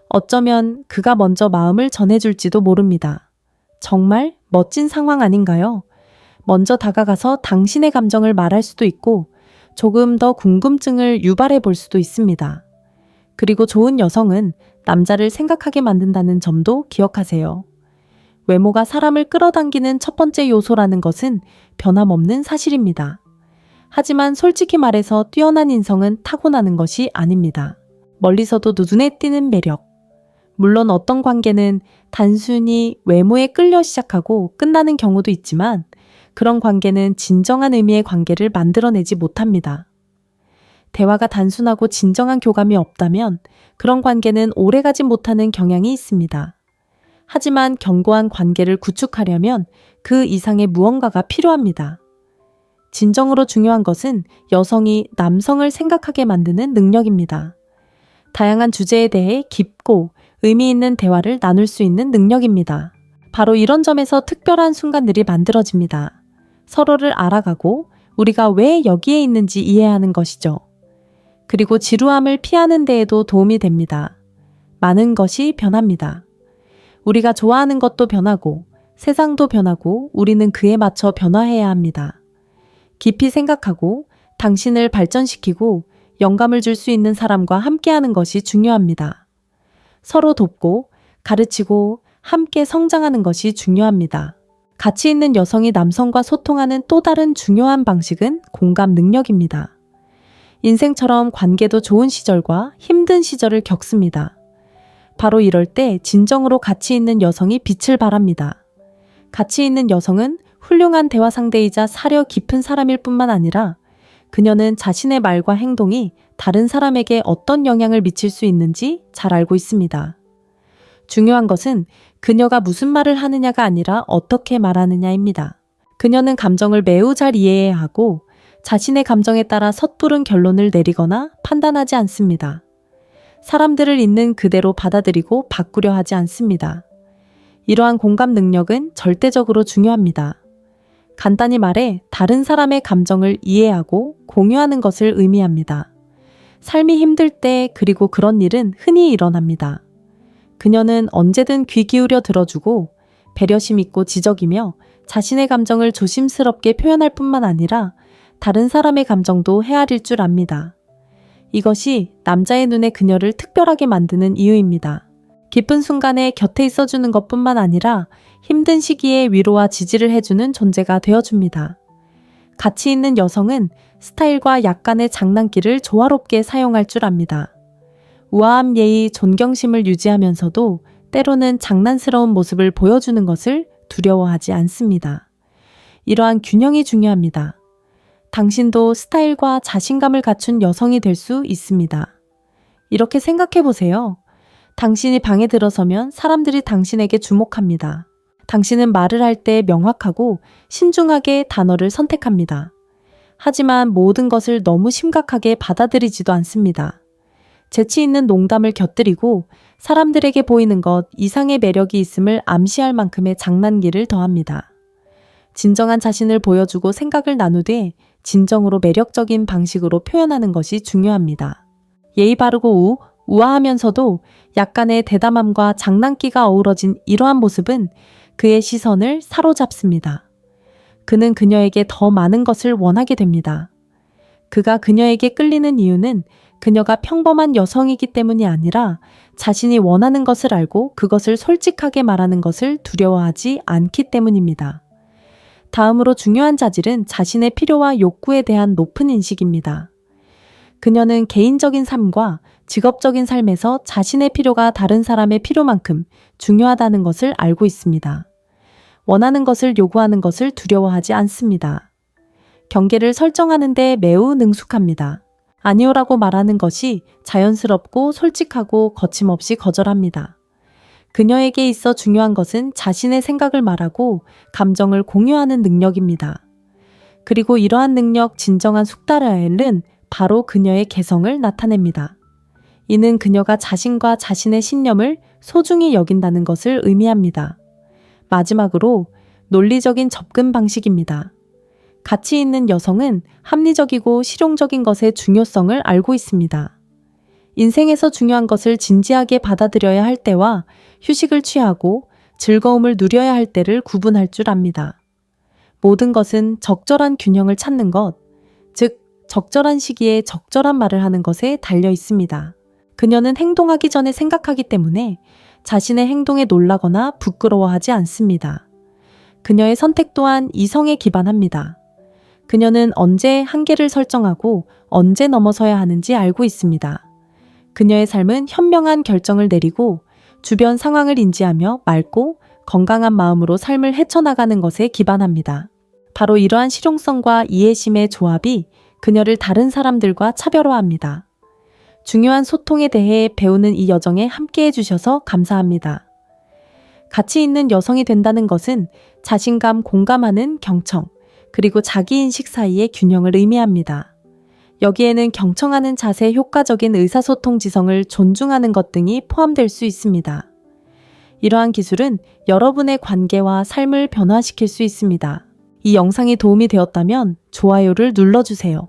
어쩌면 그가 먼저 마음을 전해줄지도 모릅니다. 정말 멋진 상황 아닌가요? 먼저 다가가서 당신의 감정을 말할 수도 있고 조금 더 궁금증을 유발해 볼 수도 있습니다. 그리고 좋은 여성은 남자를 생각하게 만든다는 점도 기억하세요. 외모가 사람을 끌어당기는 첫 번째 요소라는 것은 변함없는 사실입니다. 하지만 솔직히 말해서 뛰어난 인성은 타고나는 것이 아닙니다. 멀리서도 눈에 띄는 매력. 물론 어떤 관계는 단순히 외모에 끌려 시작하고 끝나는 경우도 있지만 그런 관계는 진정한 의미의 관계를 만들어내지 못합니다. 대화가 단순하고 진정한 교감이 없다면 그런 관계는 오래가지 못하는 경향이 있습니다. 하지만 견고한 관계를 구축하려면 그 이상의 무언가가 필요합니다. 진정으로 중요한 것은 여성이 남성을 생각하게 만드는 능력입니다. 다양한 주제에 대해 깊고 의미 있는 대화를 나눌 수 있는 능력입니다. 바로 이런 점에서 특별한 순간들이 만들어집니다. 서로를 알아가고 우리가 왜 여기에 있는지 이해하는 것이죠. 그리고 지루함을 피하는 데에도 도움이 됩니다. 많은 것이 변합니다. 우리가 좋아하는 것도 변하고 세상도 변하고 우리는 그에 맞춰 변화해야 합니다. 깊이 생각하고 당신을 발전시키고 영감을 줄 수 있는 사람과 함께하는 것이 중요합니다. 서로 돕고 가르치고 함께 성장하는 것이 중요합니다. 가치 있는 여성이 남성과 소통하는 또 다른 중요한 방식은 공감 능력입니다. 인생처럼 관계도 좋은 시절과 힘든 시절을 겪습니다. 바로 이럴 때 진정으로 가치 있는 여성이 빛을 발합니다. 가치 있는 여성은 훌륭한 대화 상대이자 사려 깊은 사람일 뿐만 아니라 그녀는 자신의 말과 행동이 다른 사람에게 어떤 영향을 미칠 수 있는지 잘 알고 있습니다. 중요한 것은 그녀가 무슨 말을 하느냐가 아니라 어떻게 말하느냐입니다. 그녀는 감정을 매우 잘 이해해야 하고 자신의 감정에 따라 섣부른 결론을 내리거나 판단하지 않습니다. 사람들을 있는 그대로 받아들이고 바꾸려 하지 않습니다. 이러한 공감 능력은 절대적으로 중요합니다. 간단히 말해 다른 사람의 감정을 이해하고 공유하는 것을 의미합니다. 삶이 힘들 때 그리고 그런 일은 흔히 일어납니다. 그녀는 언제든 귀 기울여 들어주고 배려심 있고 지적이며 자신의 감정을 조심스럽게 표현할 뿐만 아니라 다른 사람의 감정도 헤아릴 줄 압니다. 이것이 남자의 눈에 그녀를 특별하게 만드는 이유입니다. 기쁜 순간에 곁에 있어주는 것뿐만 아니라 힘든 시기에 위로와 지지를 해주는 존재가 되어줍니다. 가치 있는 여성은 스타일과 약간의 장난기를 조화롭게 사용할 줄 압니다. 우아함, 예의, 존경심을 유지하면서도 때로는 장난스러운 모습을 보여주는 것을 두려워하지 않습니다. 이러한 균형이 중요합니다. 당신도 스타일과 자신감을 갖춘 여성이 될 수 있습니다. 이렇게 생각해 보세요. 당신이 방에 들어서면 사람들이 당신에게 주목합니다. 당신은 말을 할 때 명확하고 신중하게 단어를 선택합니다. 하지만 모든 것을 너무 심각하게 받아들이지도 않습니다. 재치 있는 농담을 곁들이고 사람들에게 보이는 것 이상의 매력이 있음을 암시할 만큼의 장난기를 더합니다. 진정한 자신을 보여주고 생각을 나누되 진정으로 매력적인 방식으로 표현하는 것이 중요합니다. 예의 바르고 우아하면서도 약간의 대담함과 장난기가 어우러진 이러한 모습은 그의 시선을 사로잡습니다. 그는 그녀에게 더 많은 것을 원하게 됩니다. 그가 그녀에게 끌리는 이유는 그녀가 평범한 여성이기 때문이 아니라 자신이 원하는 것을 알고 그것을 솔직하게 말하는 것을 두려워하지 않기 때문입니다. 다음으로 중요한 자질은 자신의 필요와 욕구에 대한 높은 인식입니다. 그녀는 개인적인 삶과 직업적인 삶에서 자신의 필요가 다른 사람의 필요만큼 중요하다는 것을 알고 있습니다. 원하는 것을 요구하는 것을 두려워하지 않습니다. 경계를 설정하는 데 매우 능숙합니다. 아니오라고 말하는 것이 자연스럽고 솔직하고 거침없이 거절합니다. 그녀에게 있어 중요한 것은 자신의 생각을 말하고 감정을 공유하는 능력입니다. 그리고 이러한 능력 진정한 숙달하엘은 바로 그녀의 개성을 나타냅니다. 이는 그녀가 자신과 자신의 신념을 소중히 여긴다는 것을 의미합니다. 마지막으로 논리적인 접근 방식입니다. 가치 있는 여성은 합리적이고 실용적인 것의 중요성을 알고 있습니다. 인생에서 중요한 것을 진지하게 받아들여야 할 때와 휴식을 취하고 즐거움을 누려야 할 때를 구분할 줄 압니다. 모든 것은 적절한 균형을 찾는 것, 즉 적절한 시기에 적절한 말을 하는 것에 달려 있습니다. 그녀는 행동하기 전에 생각하기 때문에 자신의 행동에 놀라거나 부끄러워하지 않습니다. 그녀의 선택 또한 이성에 기반합니다. 그녀는 언제 한계를 설정하고 언제 넘어서야 하는지 알고 있습니다. 그녀의 삶은 현명한 결정을 내리고 주변 상황을 인지하며 맑고 건강한 마음으로 삶을 헤쳐나가는 것에 기반합니다. 바로 이러한 실용성과 이해심의 조합이 그녀를 다른 사람들과 차별화합니다. 중요한 소통에 대해 배우는 이 여정에 함께해 주셔서 감사합니다. 가치 있는 여성이 된다는 것은 자신감, 공감하는 경청, 그리고 자기인식 사이의 균형을 의미합니다. 여기에는 경청하는 자세, 효과적인 의사소통 지성을 존중하는 것 등이 포함될 수 있습니다. 이러한 기술은 여러분의 관계와 삶을 변화시킬 수 있습니다. 이 영상이 도움이 되었다면 좋아요를 눌러주세요.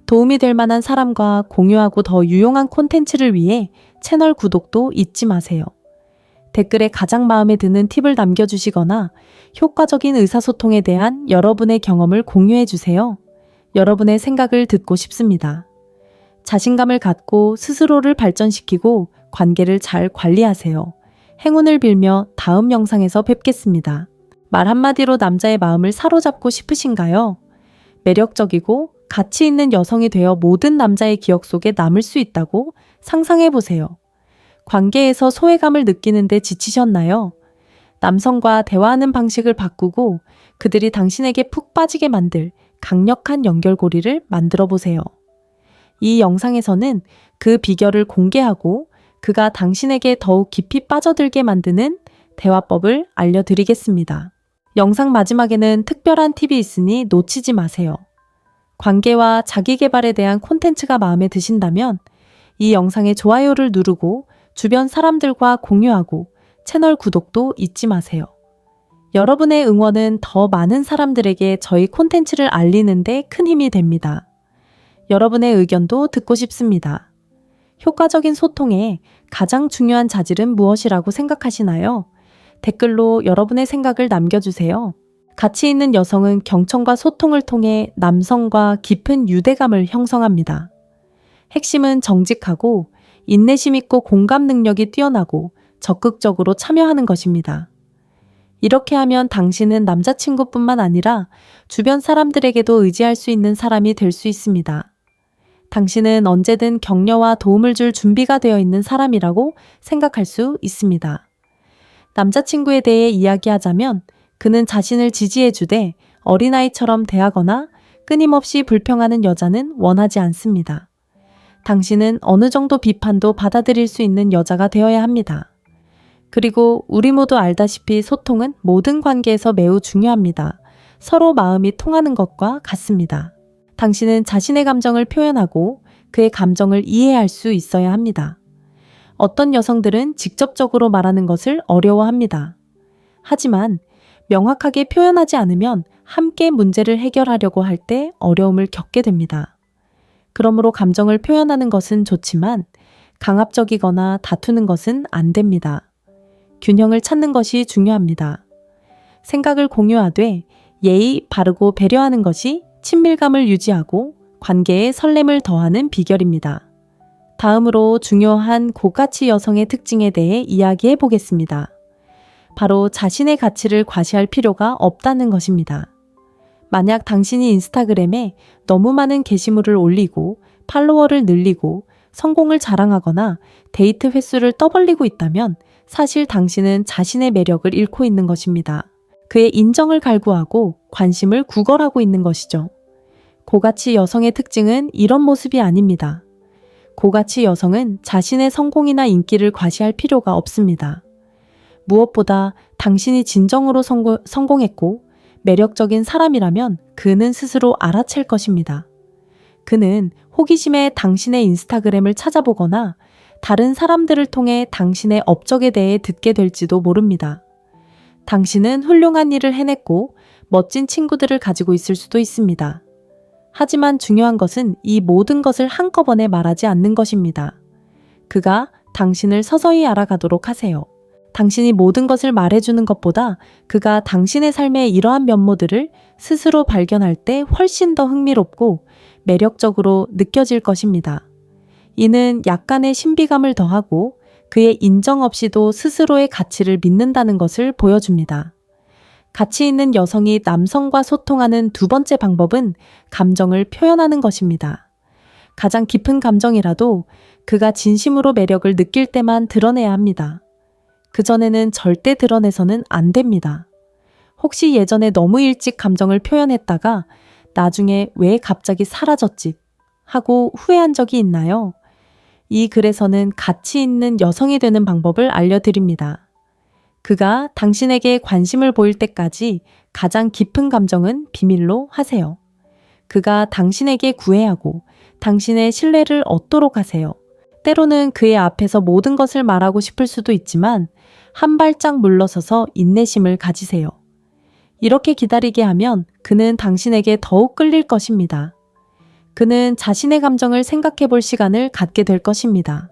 도움이 될 만한 사람과 공유하고 더 유용한 콘텐츠를 위해 채널 구독도 잊지 마세요. 댓글에 가장 마음에 드는 팁을 남겨주시거나 효과적인 의사소통에 대한 여러분의 경험을 공유해주세요. 여러분의 생각을 듣고 싶습니다. 자신감을 갖고 스스로를 발전시키고 관계를 잘 관리하세요. 행운을 빌며 다음 영상에서 뵙겠습니다. 말 한마디로 남자의 마음을 사로잡고 싶으신가요? 매력적이고 가치 있는 여성이 되어 모든 남자의 기억 속에 남을 수 있다고 상상해보세요. 관계에서 소외감을 느끼는데 지치셨나요? 남성과 대화하는 방식을 바꾸고 그들이 당신에게 푹 빠지게 만들 강력한 연결고리를 만들어 보세요. 이 영상에서는 그 비결을 공개하고 그가 당신에게 더욱 깊이 빠져들게 만드는 대화법을 알려드리겠습니다. 영상 마지막에는 특별한 팁이 있으니 놓치지 마세요. 관계와 자기계발에 대한 콘텐츠가 마음에 드신다면 이 영상에 좋아요를 누르고 주변 사람들과 공유하고 채널 구독도 잊지 마세요. 여러분의 응원은 더 많은 사람들에게 저희 콘텐츠를 알리는 데 큰 힘이 됩니다. 여러분의 의견도 듣고 싶습니다. 효과적인 소통에 가장 중요한 자질은 무엇이라고 생각하시나요? 댓글로 여러분의 생각을 남겨주세요. 가치 있는 여성은 경청과 소통을 통해 남성과 깊은 유대감을 형성합니다. 핵심은 정직하고 인내심 있고 공감 능력이 뛰어나고 적극적으로 참여하는 것입니다. 이렇게 하면 당신은 남자친구뿐만 아니라 주변 사람들에게도 의지할 수 있는 사람이 될 수 있습니다. 당신은 언제든 격려와 도움을 줄 준비가 되어 있는 사람이라고 생각할 수 있습니다. 남자친구에 대해 이야기하자면 그는 자신을 지지해주되 어린아이처럼 대하거나 끊임없이 불평하는 여자는 원하지 않습니다. 당신은 어느 정도 비판도 받아들일 수 있는 여자가 되어야 합니다. 그리고 우리 모두 알다시피 소통은 모든 관계에서 매우 중요합니다. 서로 마음이 통하는 것과 같습니다. 당신은 자신의 감정을 표현하고 그의 감정을 이해할 수 있어야 합니다. 어떤 여성들은 직접적으로 말하는 것을 어려워합니다. 하지만 명확하게 표현하지 않으면 함께 문제를 해결하려고 할 때 어려움을 겪게 됩니다. 그러므로 감정을 표현하는 것은 좋지만 강압적이거나 다투는 것은 안 됩니다. 균형을 찾는 것이 중요합니다. 생각을 공유하되 예의 바르고 배려하는 것이 친밀감을 유지하고 관계에 설렘을 더하는 비결입니다. 다음으로 중요한 고가치 여성의 특징에 대해 이야기해 보겠습니다. 바로 자신의 가치를 과시할 필요가 없다는 것입니다. 만약 당신이 인스타그램에 너무 많은 게시물을 올리고 팔로워를 늘리고 성공을 자랑하거나 데이트 횟수를 떠벌리고 있다면 사실 당신은 자신의 매력을 잃고 있는 것입니다. 그의 인정을 갈구하고 관심을 구걸하고 있는 것이죠. 고가치 여성의 특징은 이런 모습이 아닙니다. 고가치 여성은 자신의 성공이나 인기를 과시할 필요가 없습니다. 무엇보다 당신이 진정으로 성공했고 매력적인 사람이라면 그는 스스로 알아챌 것입니다. 그는 호기심에 당신의 인스타그램을 찾아보거나 다른 사람들을 통해 당신의 업적에 대해 듣게 될지도 모릅니다. 당신은 훌륭한 일을 해냈고 멋진 친구들을 가지고 있을 수도 있습니다. 하지만 중요한 것은 이 모든 것을 한꺼번에 말하지 않는 것입니다. 그가 당신을 서서히 알아가도록 하세요. 당신이 모든 것을 말해주는 것보다 그가 당신의 삶의 이러한 면모들을 스스로 발견할 때 훨씬 더 흥미롭고 매력적으로 느껴질 것입니다. 이는 약간의 신비감을 더하고 그의 인정 없이도 스스로의 가치를 믿는다는 것을 보여줍니다. 가치 있는 여성이 남성과 소통하는 두 번째 방법은 감정을 표현하는 것입니다. 가장 깊은 감정이라도 그가 진심으로 매력을 느낄 때만 드러내야 합니다. 그전에는 절대 드러내서는 안 됩니다. 혹시 예전에 너무 일찍 감정을 표현했다가 나중에 왜 갑자기 사라졌지 하고 후회한 적이 있나요? 이 글에서는 가치 있는 여성이 되는 방법을 알려드립니다. 그가 당신에게 관심을 보일 때까지 가장 깊은 감정은 비밀로 하세요. 그가 당신에게 구애하고 당신의 신뢰를 얻도록 하세요. 때로는 그의 앞에서 모든 것을 말하고 싶을 수도 있지만 한 발짝 물러서서 인내심을 가지세요. 이렇게 기다리게 하면 그는 당신에게 더욱 끌릴 것입니다. 그는 자신의 감정을 생각해 볼 시간을 갖게 될 것입니다.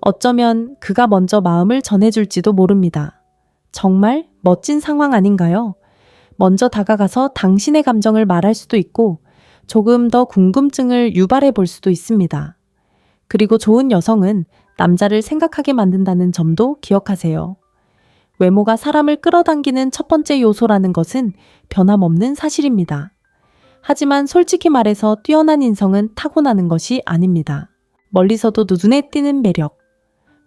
어쩌면 그가 먼저 마음을 전해줄지도 모릅니다. 정말 멋진 상황 아닌가요? 먼저 다가가서 당신의 감정을 말할 수도 있고 조금 더 궁금증을 유발해 볼 수도 있습니다. 그리고 좋은 여성은 남자를 생각하게 만든다는 점도 기억하세요. 외모가 사람을 끌어당기는 첫 번째 요소라는 것은 변함없는 사실입니다. 하지만 솔직히 말해서 뛰어난 인성은 타고나는 것이 아닙니다. 멀리서도 눈에 띄는 매력.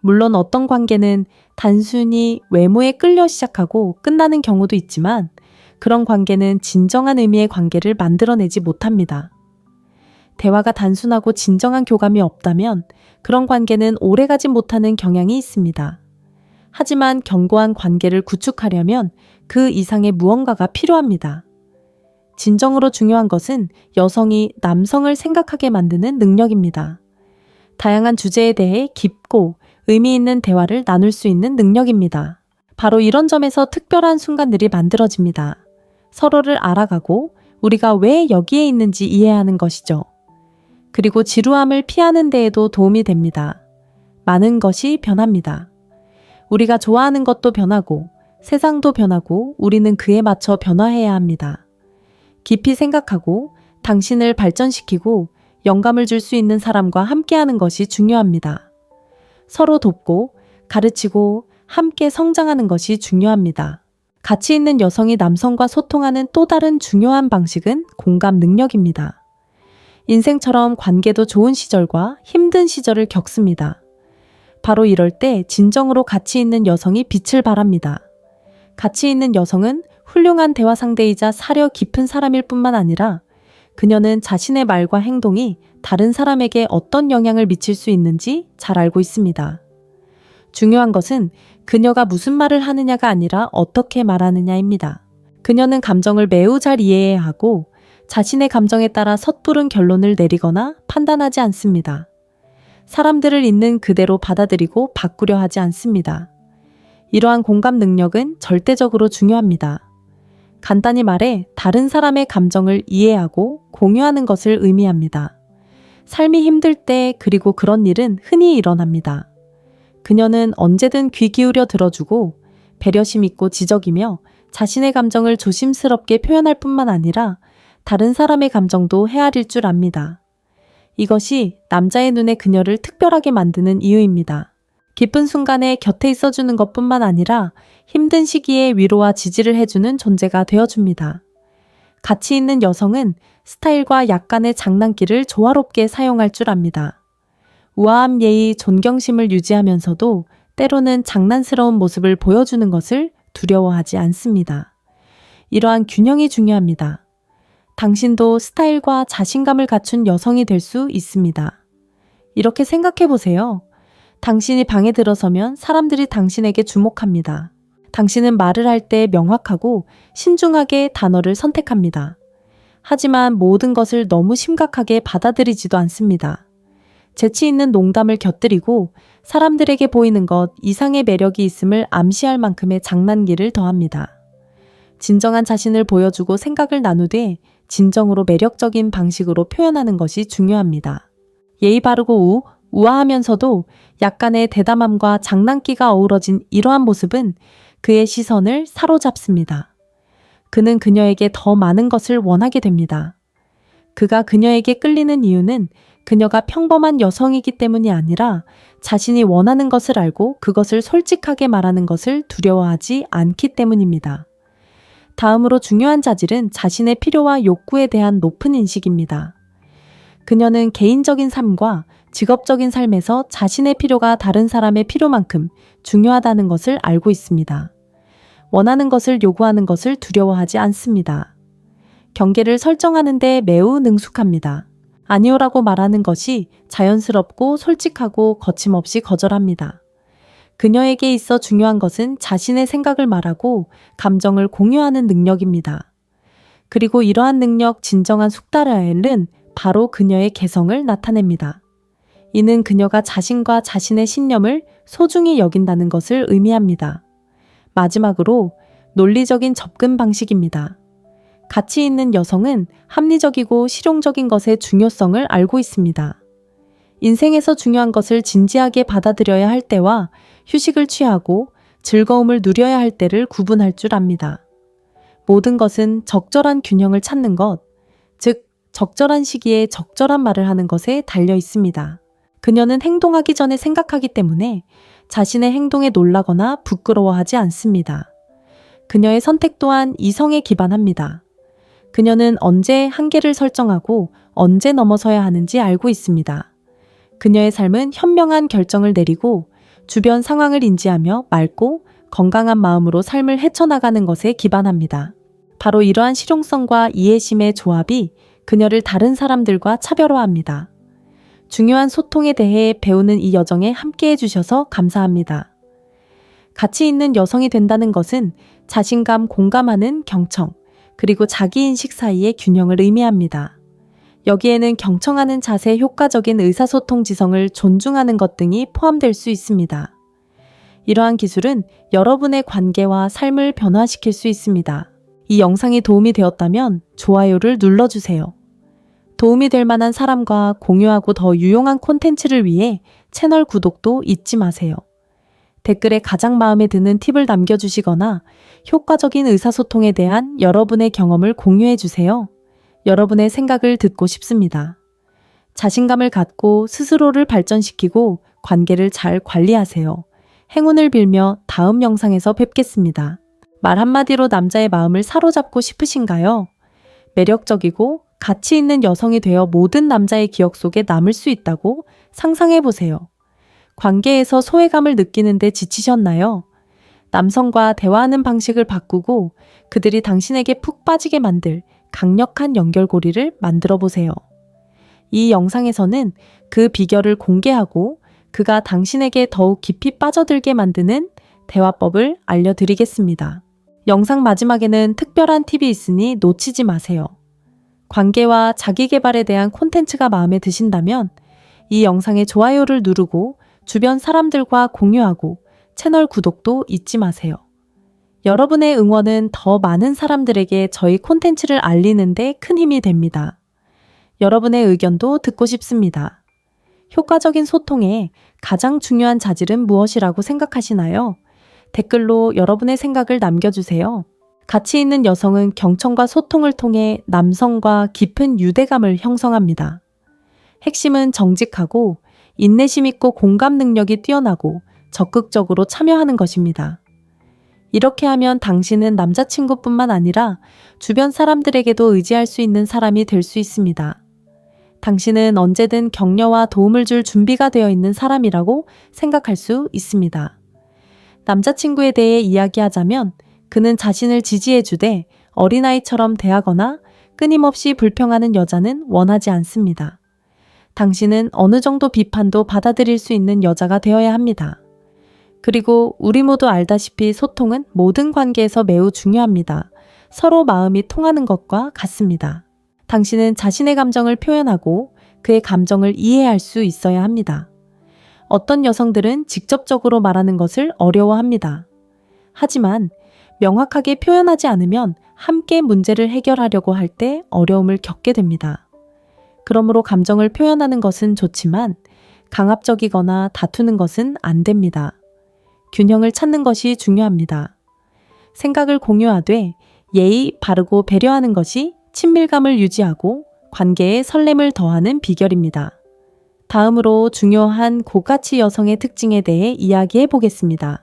물론 어떤 관계는 단순히 외모에 끌려 시작하고 끝나는 경우도 있지만 그런 관계는 진정한 의미의 관계를 만들어내지 못합니다. 대화가 단순하고 진정한 교감이 없다면 그런 관계는 오래가지 못하는 경향이 있습니다. 하지만 견고한 관계를 구축하려면 그 이상의 무언가가 필요합니다. 진정으로 중요한 것은 여성이 남성을 생각하게 만드는 능력입니다. 다양한 주제에 대해 깊고 의미 있는 대화를 나눌 수 있는 능력입니다. 바로 이런 점에서 특별한 순간들이 만들어집니다. 서로를 알아가고 우리가 왜 여기에 있는지 이해하는 것이죠. 그리고 지루함을 피하는 데에도 도움이 됩니다. 많은 것이 변합니다. 우리가 좋아하는 것도 변하고 세상도 변하고 우리는 그에 맞춰 변화해야 합니다. 깊이 생각하고 당신을 발전시키고 영감을 줄 수 있는 사람과 함께하는 것이 중요합니다. 서로 돕고 가르치고 함께 성장하는 것이 중요합니다. 가치 있는 여성이 남성과 소통하는 또 다른 중요한 방식은 공감 능력입니다. 인생처럼 관계도 좋은 시절과 힘든 시절을 겪습니다. 바로 이럴 때 진정으로 가치 있는 여성이 빛을 발합니다. 가치 있는 여성은 훌륭한 대화 상대이자 사려 깊은 사람일 뿐만 아니라 그녀는 자신의 말과 행동이 다른 사람에게 어떤 영향을 미칠 수 있는지 잘 알고 있습니다. 중요한 것은 그녀가 무슨 말을 하느냐가 아니라 어떻게 말하느냐입니다. 그녀는 감정을 매우 잘 이해해야 하고 자신의 감정에 따라 섣부른 결론을 내리거나 판단하지 않습니다. 사람들을 있는 그대로 받아들이고 바꾸려 하지 않습니다. 이러한 공감 능력은 절대적으로 중요합니다. 간단히 말해 다른 사람의 감정을 이해하고 공유하는 것을 의미합니다. 삶이 힘들 때 그리고 그런 일은 흔히 일어납니다. 그녀는 언제든 귀 기울여 들어주고 배려심 있고 지적이며 자신의 감정을 조심스럽게 표현할 뿐만 아니라 다른 사람의 감정도 헤아릴 줄 압니다. 이것이 남자의 눈에 그녀를 특별하게 만드는 이유입니다. 기쁜 순간에 곁에 있어주는 것뿐만 아니라 힘든 시기에 위로와 지지를 해주는 존재가 되어줍니다. 가치 있는 여성은 스타일과 약간의 장난기를 조화롭게 사용할 줄 압니다. 우아함, 예의, 존경심을 유지하면서도 때로는 장난스러운 모습을 보여주는 것을 두려워하지 않습니다. 이러한 균형이 중요합니다. 당신도 스타일과 자신감을 갖춘 여성이 될 수 있습니다. 이렇게 생각해 보세요. 당신이 방에 들어서면 사람들이 당신에게 주목합니다. 당신은 말을 할 때 명확하고 신중하게 단어를 선택합니다. 하지만 모든 것을 너무 심각하게 받아들이지도 않습니다. 재치 있는 농담을 곁들이고 사람들에게 보이는 것 이상의 매력이 있음을 암시할 만큼의 장난기를 더합니다. 진정한 자신을 보여주고 생각을 나누되 진정으로 매력적인 방식으로 표현하는 것이 중요합니다. 예의 바르고 우아하면서도 약간의 대담함과 장난기가 어우러진 이러한 모습은 그의 시선을 사로잡습니다. 그는 그녀에게 더 많은 것을 원하게 됩니다. 그가 그녀에게 끌리는 이유는 그녀가 평범한 여성이기 때문이 아니라 자신이 원하는 것을 알고 그것을 솔직하게 말하는 것을 두려워하지 않기 때문입니다. 다음으로 중요한 자질은 자신의 필요와 욕구에 대한 높은 인식입니다. 그녀는 개인적인 삶과 직업적인 삶에서 자신의 필요가 다른 사람의 필요만큼 중요하다는 것을 알고 있습니다. 원하는 것을 요구하는 것을 두려워하지 않습니다. 경계를 설정하는 데 매우 능숙합니다. 아니오라고 말하는 것이 자연스럽고 솔직하고 거침없이 거절합니다. 그녀에게 있어 중요한 것은 자신의 생각을 말하고 감정을 공유하는 능력입니다. 그리고 이러한 능력 진정한 숙달하엘은 바로 그녀의 개성을 나타냅니다. 이는 그녀가 자신과 자신의 신념을 소중히 여긴다는 것을 의미합니다. 마지막으로 논리적인 접근 방식입니다. 가치 있는 여성은 합리적이고 실용적인 것의 중요성을 알고 있습니다. 인생에서 중요한 것을 진지하게 받아들여야 할 때와 휴식을 취하고 즐거움을 누려야 할 때를 구분할 줄 압니다. 모든 것은 적절한 균형을 찾는 것, 즉 적절한 시기에 적절한 말을 하는 것에 달려 있습니다. 그녀는 행동하기 전에 생각하기 때문에 자신의 행동에 놀라거나 부끄러워하지 않습니다. 그녀의 선택 또한 이성에 기반합니다. 그녀는 언제 한계를 설정하고 언제 넘어서야 하는지 알고 있습니다. 그녀의 삶은 현명한 결정을 내리고 주변 상황을 인지하며 맑고 건강한 마음으로 삶을 헤쳐나가는 것에 기반합니다. 바로 이러한 실용성과 이해심의 조합이 그녀를 다른 사람들과 차별화합니다. 중요한 소통에 대해 배우는 이 여정에 함께해 주셔서 감사합니다. 가치 있는 여성이 된다는 것은 자신감, 공감하는 경청, 그리고 자기인식 사이의 균형을 의미합니다. 여기에는 경청하는 자세, 효과적인 의사소통 지성을 존중하는 것 등이 포함될 수 있습니다. 이러한 기술은 여러분의 관계와 삶을 변화시킬 수 있습니다. 이 영상이 도움이 되었다면 좋아요를 눌러주세요. 도움이 될 만한 사람과 공유하고 더 유용한 콘텐츠를 위해 채널 구독도 잊지 마세요. 댓글에 가장 마음에 드는 팁을 남겨주시거나 효과적인 의사소통에 대한 여러분의 경험을 공유해 주세요. 여러분의 생각을 듣고 싶습니다. 자신감을 갖고 스스로를 발전시키고 관계를 잘 관리하세요. 행운을 빌며 다음 영상에서 뵙겠습니다. 말 한마디로 남자의 마음을 사로잡고 싶으신가요? 매력적이고 가치 있는 여성이 되어 모든 남자의 기억 속에 남을 수 있다고 상상해보세요. 관계에서 소외감을 느끼는데 지치셨나요? 남성과 대화하는 방식을 바꾸고 그들이 당신에게 푹 빠지게 만들 강력한 연결고리를 만들어 보세요. 이 영상에서는 그 비결을 공개하고 그가 당신에게 더욱 깊이 빠져들게 만드는 대화법을 알려드리겠습니다. 영상 마지막에는 특별한 팁이 있으니 놓치지 마세요. 관계와 자기계발에 대한 콘텐츠가 마음에 드신다면 이 영상에 좋아요를 누르고 주변 사람들과 공유하고 채널 구독도 잊지 마세요. 여러분의 응원은 더 많은 사람들에게 저희 콘텐츠를 알리는 데 큰 힘이 됩니다. 여러분의 의견도 듣고 싶습니다. 효과적인 소통에 가장 중요한 자질은 무엇이라고 생각하시나요? 댓글로 여러분의 생각을 남겨주세요. 가치 있는 여성은 경청과 소통을 통해 남성과 깊은 유대감을 형성합니다. 핵심은 정직하고 인내심 있고 공감 능력이 뛰어나고 적극적으로 참여하는 것입니다. 이렇게 하면 당신은 남자친구뿐만 아니라 주변 사람들에게도 의지할 수 있는 사람이 될 수 있습니다. 당신은 언제든 격려와 도움을 줄 준비가 되어 있는 사람이라고 생각할 수 있습니다. 남자친구에 대해 이야기하자면 그는 자신을 지지해주되 어린아이처럼 대하거나 끊임없이 불평하는 여자는 원하지 않습니다. 당신은 어느 정도 비판도 받아들일 수 있는 여자가 되어야 합니다. 그리고 우리 모두 알다시피 소통은 모든 관계에서 매우 중요합니다. 서로 마음이 통하는 것과 같습니다. 당신은 자신의 감정을 표현하고 그의 감정을 이해할 수 있어야 합니다. 어떤 여성들은 직접적으로 말하는 것을 어려워합니다. 하지만 명확하게 표현하지 않으면 함께 문제를 해결하려고 할 때 어려움을 겪게 됩니다. 그러므로 감정을 표현하는 것은 좋지만 강압적이거나 다투는 것은 안 됩니다. 균형을 찾는 것이 중요합니다. 생각을 공유하되 예의 바르고 배려하는 것이 친밀감을 유지하고 관계에 설렘을 더하는 비결입니다. 다음으로 중요한 고가치 여성의 특징에 대해 이야기해 보겠습니다.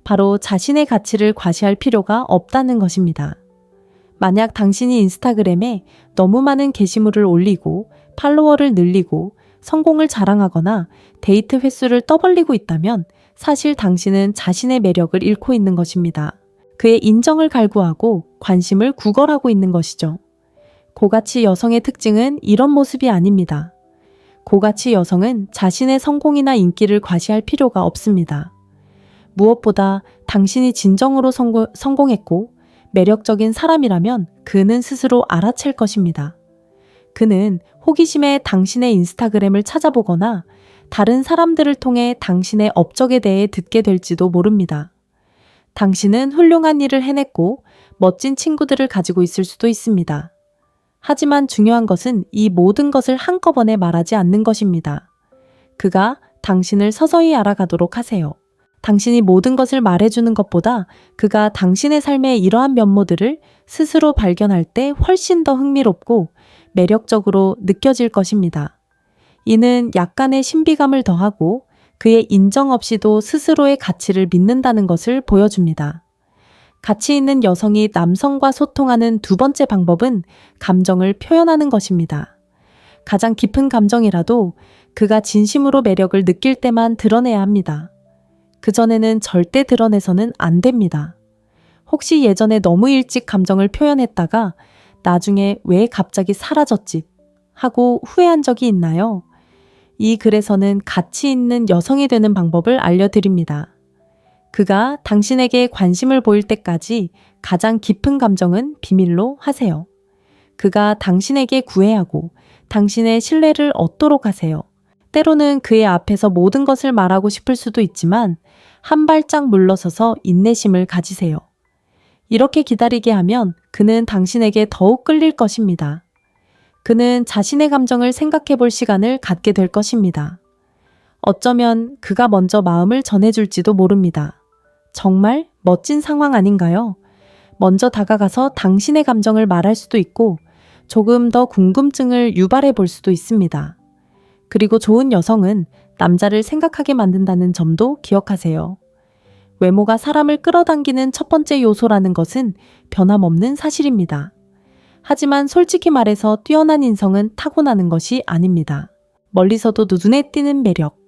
바로 자신의 가치를 과시할 필요가 없다는 것입니다. 만약 당신이 인스타그램에 너무 많은 게시물을 올리고 팔로워를 늘리고 성공을 자랑하거나 데이트 횟수를 떠벌리고 있다면 사실 당신은 자신의 매력을 잃고 있는 것입니다. 그의 인정을 갈구하고 관심을 구걸하고 있는 것이죠. 고가치 여성의 특징은 이런 모습이 아닙니다. 고가치 여성은 자신의 성공이나 인기를 과시할 필요가 없습니다. 무엇보다 당신이 진정으로 성공했고 매력적인 사람이라면 그는 스스로 알아챌 것입니다. 그는 호기심에 당신의 인스타그램을 찾아보거나 다른 사람들을 통해 당신의 업적에 대해 듣게 될지도 모릅니다. 당신은 훌륭한 일을 해냈고 멋진 친구들을 가지고 있을 수도 있습니다. 하지만 중요한 것은 이 모든 것을 한꺼번에 말하지 않는 것입니다. 그가 당신을 서서히 알아가도록 하세요. 당신이 모든 것을 말해주는 것보다 그가 당신의 삶의 이러한 면모들을 스스로 발견할 때 훨씬 더 흥미롭고 매력적으로 느껴질 것입니다. 이는 약간의 신비감을 더하고 그의 인정 없이도 스스로의 가치를 믿는다는 것을 보여줍니다. 가치 있는 여성이 남성과 소통하는 두 번째 방법은 감정을 표현하는 것입니다. 가장 깊은 감정이라도 그가 진심으로 매력을 느낄 때만 드러내야 합니다. 그전에는 절대 드러내서는 안 됩니다. 혹시 예전에 너무 일찍 감정을 표현했다가 나중에 왜 갑자기 사라졌지 하고 후회한 적이 있나요? 이 글에서는 가치 있는 여성이 되는 방법을 알려드립니다. 그가 당신에게 관심을 보일 때까지 가장 깊은 감정은 비밀로 하세요. 그가 당신에게 구애하고 당신의 신뢰를 얻도록 하세요. 때로는 그의 앞에서 모든 것을 말하고 싶을 수도 있지만 한 발짝 물러서서 인내심을 가지세요. 이렇게 기다리게 하면 그는 당신에게 더욱 끌릴 것입니다. 그는 자신의 감정을 생각해 볼 시간을 갖게 될 것입니다. 어쩌면 그가 먼저 마음을 전해줄지도 모릅니다. 정말 멋진 상황 아닌가요? 먼저 다가가서 당신의 감정을 말할 수도 있고 조금 더 궁금증을 유발해 볼 수도 있습니다. 그리고 좋은 여성은 남자를 생각하게 만든다는 점도 기억하세요. 외모가 사람을 끌어당기는 첫 번째 요소라는 것은 변함없는 사실입니다. 하지만 솔직히 말해서 뛰어난 인성은 타고나는 것이 아닙니다. 멀리서도 눈에 띄는 매력.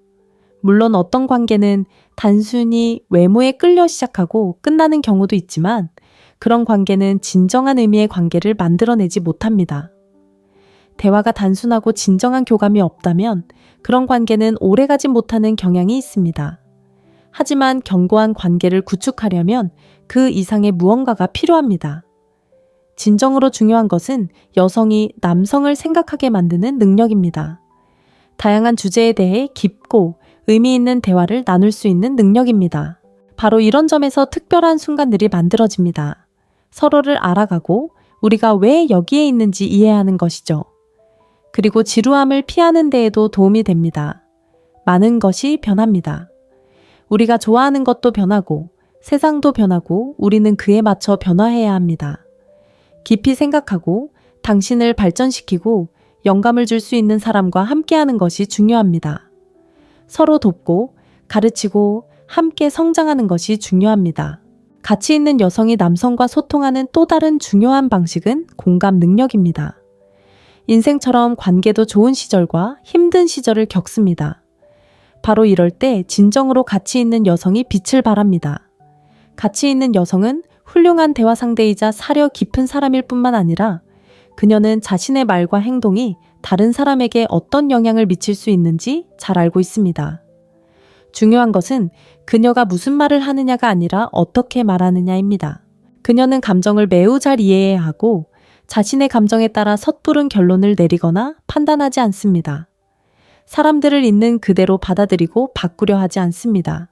물론 어떤 관계는 단순히 외모에 끌려 시작하고 끝나는 경우도 있지만 그런 관계는 진정한 의미의 관계를 만들어내지 못합니다. 대화가 단순하고 진정한 교감이 없다면 그런 관계는 오래가지 못하는 경향이 있습니다. 하지만 견고한 관계를 구축하려면 그 이상의 무언가가 필요합니다. 진정으로 중요한 것은 여성이 남성을 생각하게 만드는 능력입니다. 다양한 주제에 대해 깊고 의미 있는 대화를 나눌 수 있는 능력입니다. 바로 이런 점에서 특별한 순간들이 만들어집니다. 서로를 알아가고 우리가 왜 여기에 있는지 이해하는 것이죠. 그리고 지루함을 피하는 데에도 도움이 됩니다. 많은 것이 변합니다. 우리가 좋아하는 것도 변하고 세상도 변하고 우리는 그에 맞춰 변화해야 합니다. 깊이 생각하고 당신을 발전시키고 영감을 줄 수 있는 사람과 함께하는 것이 중요합니다. 서로 돕고 가르치고 함께 성장하는 것이 중요합니다. 가치 있는 여성이 남성과 소통하는 또 다른 중요한 방식은 공감 능력입니다. 인생처럼 관계도 좋은 시절과 힘든 시절을 겪습니다. 바로 이럴 때 진정으로 가치 있는 여성이 빛을 발합니다. 가치 있는 여성은 훌륭한 대화 상대이자 사려 깊은 사람일 뿐만 아니라 그녀는 자신의 말과 행동이 다른 사람에게 어떤 영향을 미칠 수 있는지 잘 알고 있습니다. 중요한 것은 그녀가 무슨 말을 하느냐가 아니라 어떻게 말하느냐입니다. 그녀는 감정을 매우 잘 이해해야 하고 자신의 감정에 따라 섣부른 결론을 내리거나 판단하지 않습니다. 사람들을 있는 그대로 받아들이고 바꾸려 하지 않습니다.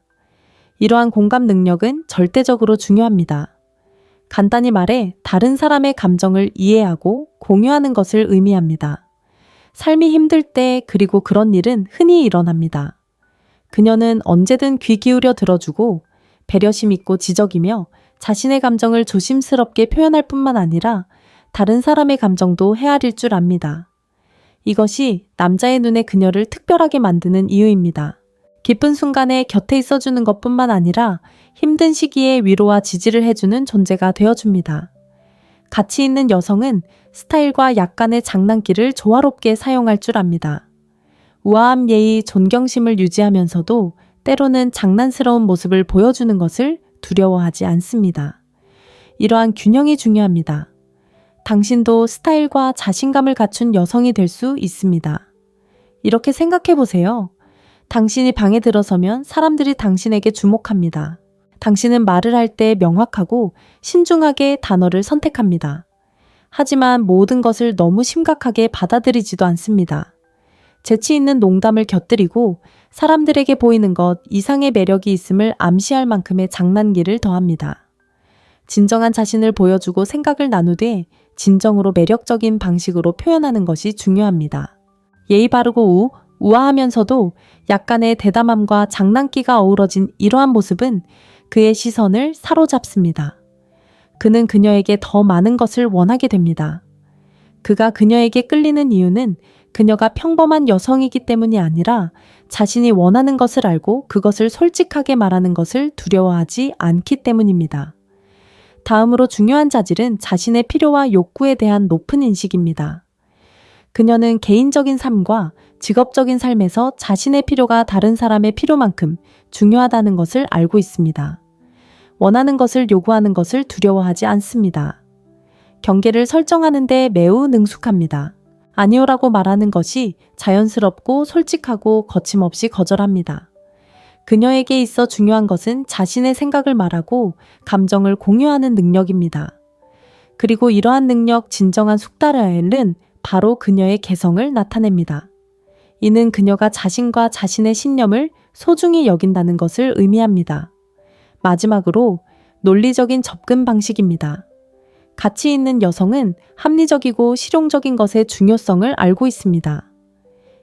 이러한 공감 능력은 절대적으로 중요합니다. 간단히 말해 다른 사람의 감정을 이해하고 공유하는 것을 의미합니다. 삶이 힘들 때 그리고 그런 일은 흔히 일어납니다. 그녀는 언제든 귀 기울여 들어주고 배려심 있고 지적이며 자신의 감정을 조심스럽게 표현할 뿐만 아니라 다른 사람의 감정도 헤아릴 줄 압니다. 이것이 남자의 눈에 그녀를 특별하게 만드는 이유입니다. 기쁜 순간에 곁에 있어주는 것뿐만 아니라 힘든 시기에 위로와 지지를 해주는 존재가 되어줍니다. 가치 있는 여성은 스타일과 약간의 장난기를 조화롭게 사용할 줄 압니다. 우아함, 예의, 존경심을 유지하면서도 때로는 장난스러운 모습을 보여주는 것을 두려워하지 않습니다. 이러한 균형이 중요합니다. 당신도 스타일과 자신감을 갖춘 여성이 될 수 있습니다. 이렇게 생각해 보세요. 당신이 방에 들어서면 사람들이 당신에게 주목합니다. 당신은 말을 할 때 명확하고 신중하게 단어를 선택합니다. 하지만 모든 것을 너무 심각하게 받아들이지도 않습니다. 재치 있는 농담을 곁들이고 사람들에게 보이는 것 이상의 매력이 있음을 암시할 만큼의 장난기를 더합니다. 진정한 자신을 보여주고 생각을 나누되 진정으로 매력적인 방식으로 표현하는 것이 중요합니다. 예의 바르고 우아하면서도 약간의 대담함과 장난기가 어우러진 이러한 모습은 그의 시선을 사로잡습니다. 그는 그녀에게 더 많은 것을 원하게 됩니다. 그가 그녀에게 끌리는 이유는 그녀가 평범한 여성이기 때문이 아니라 자신이 원하는 것을 알고 그것을 솔직하게 말하는 것을 두려워하지 않기 때문입니다. 다음으로 중요한 자질은 자신의 필요와 욕구에 대한 높은 인식입니다. 그녀는 개인적인 삶과 직업적인 삶에서 자신의 필요가 다른 사람의 필요만큼 중요하다는 것을 알고 있습니다. 원하는 것을 요구하는 것을 두려워하지 않습니다. 경계를 설정하는 데 매우 능숙합니다. 아니오라고 말하는 것이 자연스럽고 솔직하고 거침없이 거절합니다. 그녀에게 있어 중요한 것은 자신의 생각을 말하고 감정을 공유하는 능력입니다. 그리고 이러한 능력 진정한 숙달화에는 바로 그녀의 개성을 나타냅니다. 이는 그녀가 자신과 자신의 신념을 소중히 여긴다는 것을 의미합니다. 마지막으로 논리적인 접근 방식입니다. 가치 있는 여성은 합리적이고 실용적인 것의 중요성을 알고 있습니다.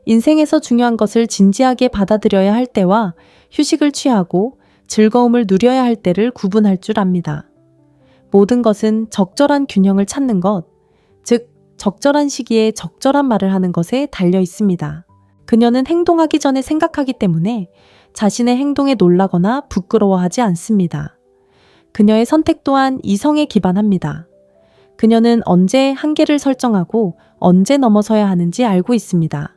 인생에서 중요한 것을 진지하게 받아들여야 할 때와 휴식을 취하고 즐거움을 누려야 할 때를 구분할 줄 압니다. 모든 것은 적절한 균형을 찾는 것, 즉 적절한 시기에 적절한 말을 하는 것에 달려 있습니다. 그녀는 행동하기 전에 생각하기 때문에 자신의 행동에 놀라거나 부끄러워하지 않습니다. 그녀의 선택 또한 이성에 기반합니다. 그녀는 언제 한계를 설정하고 언제 넘어서야 하는지 알고 있습니다.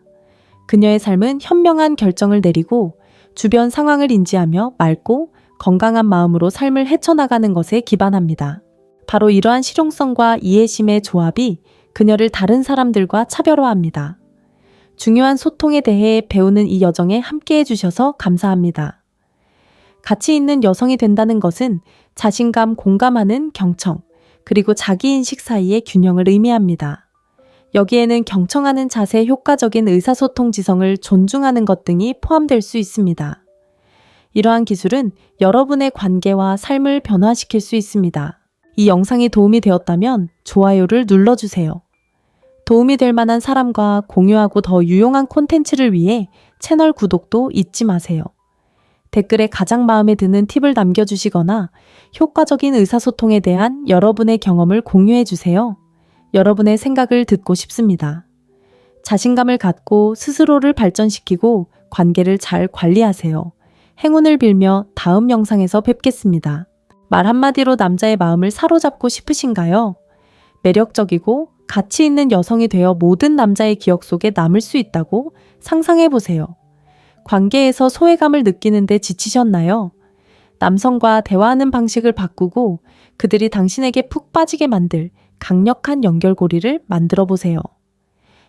그녀의 삶은 현명한 결정을 내리고 주변 상황을 인지하며 맑고 건강한 마음으로 삶을 헤쳐나가는 것에 기반합니다. 바로 이러한 실용성과 이해심의 조합이 그녀를 다른 사람들과 차별화합니다. 중요한 소통에 대해 배우는 이 여정에 함께해 주셔서 감사합니다. 가치 있는 여성이 된다는 것은 자신감, 공감하는 경청, 그리고 자기인식 사이의 균형을 의미합니다. 여기에는 경청하는 자세, 효과적인 의사소통 지성을 존중하는 것 등이 포함될 수 있습니다. 이러한 기술은 여러분의 관계와 삶을 변화시킬 수 있습니다. 이 영상이 도움이 되었다면 좋아요를 눌러주세요. 도움이 될 만한 사람과 공유하고 더 유용한 콘텐츠를 위해 채널 구독도 잊지 마세요. 댓글에 가장 마음에 드는 팁을 남겨주시거나 효과적인 의사소통에 대한 여러분의 경험을 공유해주세요. 여러분의 생각을 듣고 싶습니다. 자신감을 갖고 스스로를 발전시키고 관계를 잘 관리하세요. 행운을 빌며 다음 영상에서 뵙겠습니다. 말 한마디로 남자의 마음을 사로잡고 싶으신가요? 매력적이고 가치 있는 여성이 되어 모든 남자의 기억 속에 남을 수 있다고 상상해보세요. 관계에서 소외감을 느끼는데 지치셨나요? 남성과 대화하는 방식을 바꾸고 그들이 당신에게 푹 빠지게 만들 강력한 연결고리를 만들어 보세요.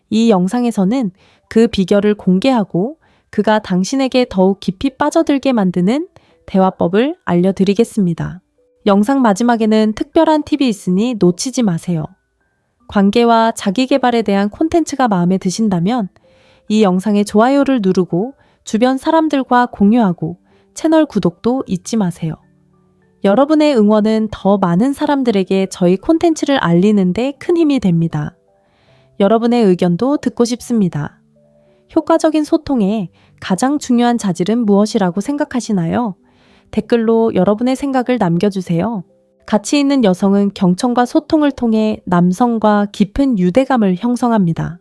이 영상에서는 그 비결을 공개하고 그가 당신에게 더욱 깊이 빠져들게 만드는 대화법을 알려드리겠습니다. 영상 마지막에는 특별한 팁이 있으니 놓치지 마세요. 관계와 자기계발에 대한 콘텐츠가 마음에 드신다면 이 영상에 좋아요를 누르고 주변 사람들과 공유하고 채널 구독도 잊지 마세요. 여러분의 응원은 더 많은 사람들에게 저희 콘텐츠를 알리는 데 큰 힘이 됩니다. 여러분의 의견도 듣고 싶습니다. 효과적인 소통에 가장 중요한 자질은 무엇이라고 생각하시나요? 댓글로 여러분의 생각을 남겨주세요. 가치 있는 여성은 경청과 소통을 통해 남성과 깊은 유대감을 형성합니다.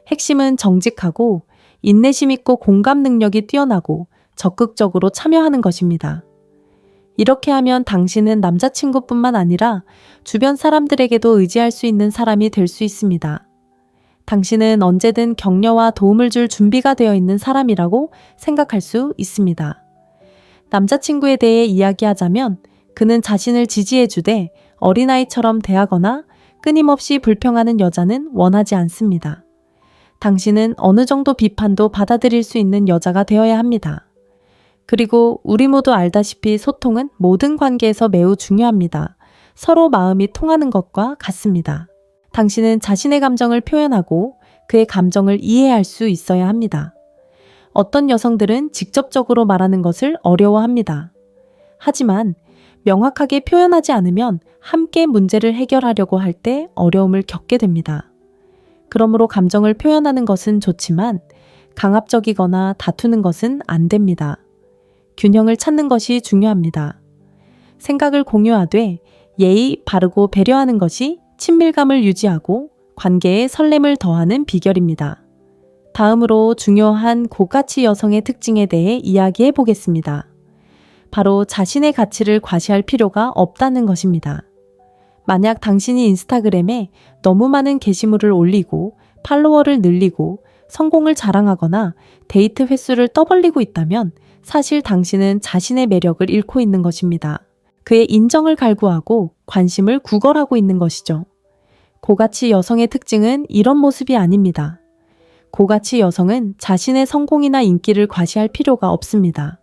핵심은 정직하고 인내심 있고 공감 능력이 뛰어나고 적극적으로 참여하는 것입니다. 이렇게 하면 당신은 남자친구뿐만 아니라 주변 사람들에게도 의지할 수 있는 사람이 될 수 있습니다. 당신은 언제든 격려와 도움을 줄 준비가 되어 있는 사람이라고 생각할 수 있습니다. 남자친구에 대해 이야기하자면 그는 자신을 지지해주되 어린아이처럼 대하거나 끊임없이 불평하는 여자는 원하지 않습니다. 당신은 어느 정도 비판도 받아들일 수 있는 여자가 되어야 합니다. 그리고 우리 모두 알다시피 소통은 모든 관계에서 매우 중요합니다. 서로 마음이 통하는 것과 같습니다. 당신은 자신의 감정을 표현하고 그의 감정을 이해할 수 있어야 합니다. 어떤 여성들은 직접적으로 말하는 것을 어려워합니다. 하지만 명확하게 표현하지 않으면 함께 문제를 해결하려고 할 때 어려움을 겪게 됩니다. 그러므로 감정을 표현하는 것은 좋지만 강압적이거나 다투는 것은 안 됩니다. 균형을 찾는 것이 중요합니다. 생각을 공유하되 예의 바르고 배려하는 것이 친밀감을 유지하고 관계에 설렘을 더하는 비결입니다. 다음으로 중요한 고가치 여성의 특징에 대해 이야기해 보겠습니다. 바로 자신의 가치를 과시할 필요가 없다는 것입니다. 만약 당신이 인스타그램에 너무 많은 게시물을 올리고 팔로워를 늘리고 성공을 자랑하거나 데이트 횟수를 떠벌리고 있다면 사실 당신은 자신의 매력을 잃고 있는 것입니다. 그의 인정을 갈구하고 관심을 구걸하고 있는 것이죠. 고가치 여성의 특징은 이런 모습이 아닙니다. 고가치 여성은 자신의 성공이나 인기를 과시할 필요가 없습니다.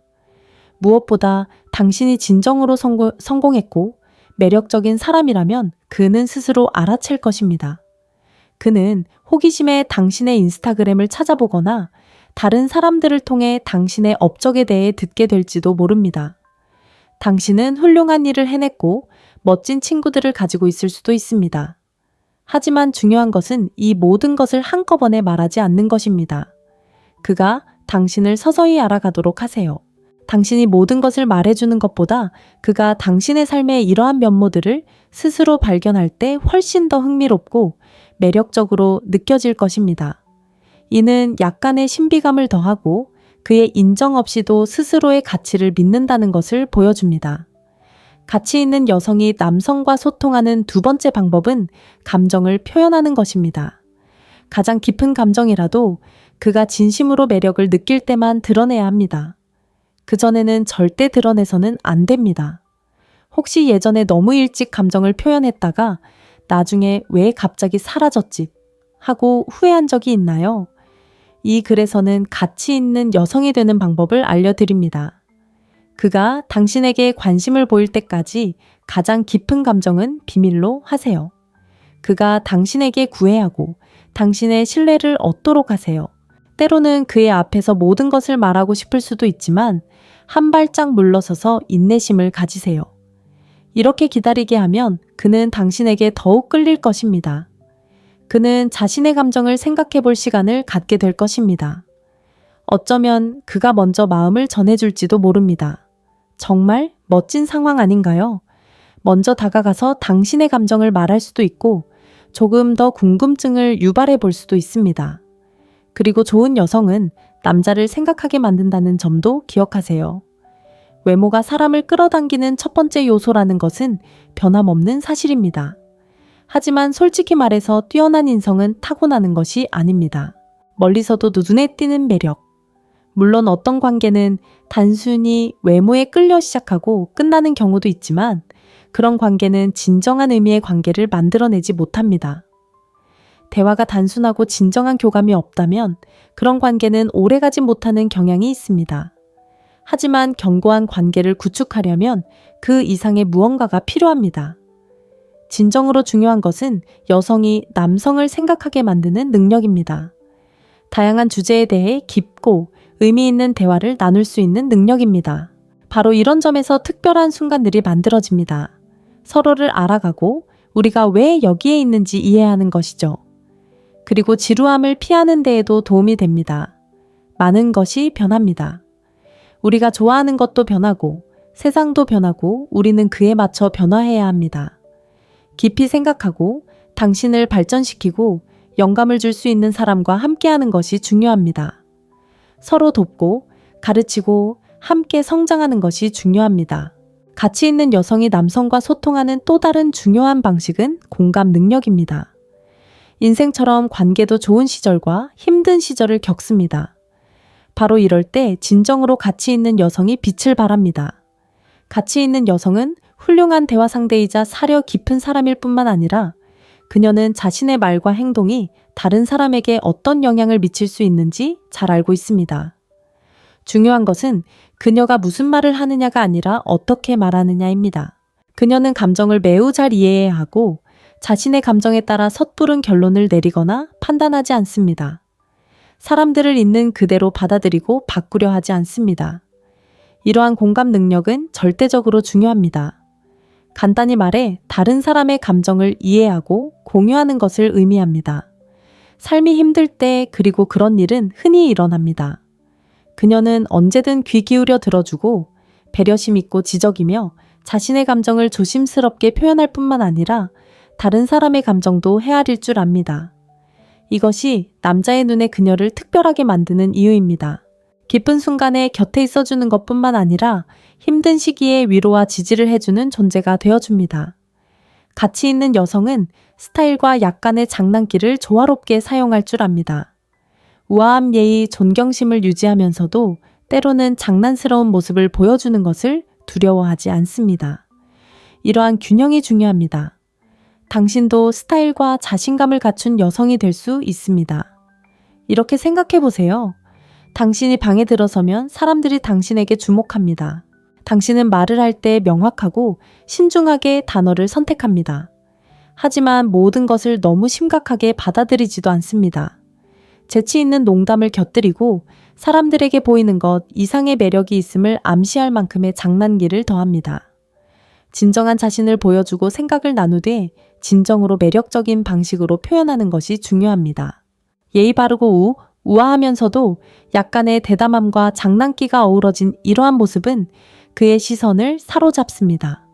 무엇보다 당신이 진정으로 성공했고 매력적인 사람이라면 그는 스스로 알아챌 것입니다. 그는 호기심에 당신의 인스타그램을 찾아보거나 다른 사람들을 통해 당신의 업적에 대해 듣게 될지도 모릅니다. 당신은 훌륭한 일을 해냈고 멋진 친구들을 가지고 있을 수도 있습니다. 하지만 중요한 것은 이 모든 것을 한꺼번에 말하지 않는 것입니다. 그가 당신을 서서히 알아가도록 하세요. 당신이 모든 것을 말해주는 것보다 그가 당신의 삶의 이러한 면모들을 스스로 발견할 때 훨씬 더 흥미롭고 매력적으로 느껴질 것입니다. 이는 약간의 신비감을 더하고 그의 인정 없이도 스스로의 가치를 믿는다는 것을 보여줍니다. 가치 있는 여성이 남성과 소통하는 두 번째 방법은 감정을 표현하는 것입니다. 가장 깊은 감정이라도 그가 진심으로 매력을 느낄 때만 드러내야 합니다. 그전에는 절대 드러내서는 안 됩니다. 혹시 예전에 너무 일찍 감정을 표현했다가 나중에 왜 갑자기 사라졌지 하고 후회한 적이 있나요? 이 글에서는 가치 있는 여성이 되는 방법을 알려드립니다. 그가 당신에게 관심을 보일 때까지 가장 깊은 감정은 비밀로 하세요. 그가 당신에게 구애하고 당신의 신뢰를 얻도록 하세요. 때로는 그의 앞에서 모든 것을 말하고 싶을 수도 있지만 한 발짝 물러서서 인내심을 가지세요. 이렇게 기다리게 하면 그는 당신에게 더욱 끌릴 것입니다. 그는 자신의 감정을 생각해 볼 시간을 갖게 될 것입니다. 어쩌면 그가 먼저 마음을 전해줄지도 모릅니다. 정말 멋진 상황 아닌가요? 먼저 다가가서 당신의 감정을 말할 수도 있고 조금 더 궁금증을 유발해 볼 수도 있습니다. 그리고 좋은 여성은 남자를 생각하게 만든다는 점도 기억하세요. 외모가 사람을 끌어당기는 첫 번째 요소라는 것은 변함없는 사실입니다. 하지만 솔직히 말해서 뛰어난 인성은 타고나는 것이 아닙니다. 멀리서도 눈에 띄는 매력. 물론 어떤 관계는 단순히 외모에 끌려 시작하고 끝나는 경우도 있지만 그런 관계는 진정한 의미의 관계를 만들어내지 못합니다. 대화가 단순하고 진정한 교감이 없다면 그런 관계는 오래가지 못하는 경향이 있습니다. 하지만 견고한 관계를 구축하려면 그 이상의 무언가가 필요합니다. 진정으로 중요한 것은 여성이 남성을 생각하게 만드는 능력입니다. 다양한 주제에 대해 깊고 의미 있는 대화를 나눌 수 있는 능력입니다. 바로 이런 점에서 특별한 순간들이 만들어집니다. 서로를 알아가고 우리가 왜 여기에 있는지 이해하는 것이죠. 그리고 지루함을 피하는 데에도 도움이 됩니다. 많은 것이 변합니다. 우리가 좋아하는 것도 변하고 세상도 변하고 우리는 그에 맞춰 변화해야 합니다. 깊이 생각하고 당신을 발전시키고 영감을 줄 수 있는 사람과 함께하는 것이 중요합니다. 서로 돕고 가르치고 함께 성장하는 것이 중요합니다. 가치 있는 여성이 남성과 소통하는 또 다른 중요한 방식은 공감 능력입니다. 인생처럼 관계도 좋은 시절과 힘든 시절을 겪습니다. 바로 이럴 때 진정으로 가치 있는 여성이 빛을 발합니다. 가치 있는 여성은 훌륭한 대화 상대이자 사려 깊은 사람일 뿐만 아니라 그녀는 자신의 말과 행동이 다른 사람에게 어떤 영향을 미칠 수 있는지 잘 알고 있습니다. 중요한 것은 그녀가 무슨 말을 하느냐가 아니라 어떻게 말하느냐입니다. 그녀는 감정을 매우 잘 이해해야 하고 자신의 감정에 따라 섣부른 결론을 내리거나 판단하지 않습니다. 사람들을 있는 그대로 받아들이고 바꾸려 하지 않습니다. 이러한 공감 능력은 절대적으로 중요합니다. 간단히 말해 다른 사람의 감정을 이해하고 공유하는 것을 의미합니다. 삶이 힘들 때 그리고 그런 일은 흔히 일어납니다. 그녀는 언제든 귀 기울여 들어주고 배려심 있고 지적이며 자신의 감정을 조심스럽게 표현할 뿐만 아니라 다른 사람의 감정도 헤아릴 줄 압니다. 이것이 남자의 눈에 그녀를 특별하게 만드는 이유입니다. 기쁜 순간에 곁에 있어주는 것뿐만 아니라 힘든 시기에 위로와 지지를 해주는 존재가 되어줍니다. 가치 있는 여성은 스타일과 약간의 장난기를 조화롭게 사용할 줄 압니다. 우아함, 예의, 존경심을 유지하면서도 때로는 장난스러운 모습을 보여주는 것을 두려워하지 않습니다. 이러한 균형이 중요합니다. 당신도 스타일과 자신감을 갖춘 여성이 될 수 있습니다. 이렇게 생각해 보세요. 당신이 방에 들어서면 사람들이 당신에게 주목합니다. 당신은 말을 할 때 명확하고 신중하게 단어를 선택합니다. 하지만 모든 것을 너무 심각하게 받아들이지도 않습니다. 재치 있는 농담을 곁들이고 사람들에게 보이는 것 이상의 매력이 있음을 암시할 만큼의 장난기를 더합니다. 진정한 자신을 보여주고 생각을 나누되 진정으로 매력적인 방식으로 표현하는 것이 중요합니다. 예의 바르고 우아하면서도 약간의 대담함과 장난기가 어우러진 이러한 모습은 그의 시선을 사로잡습니다.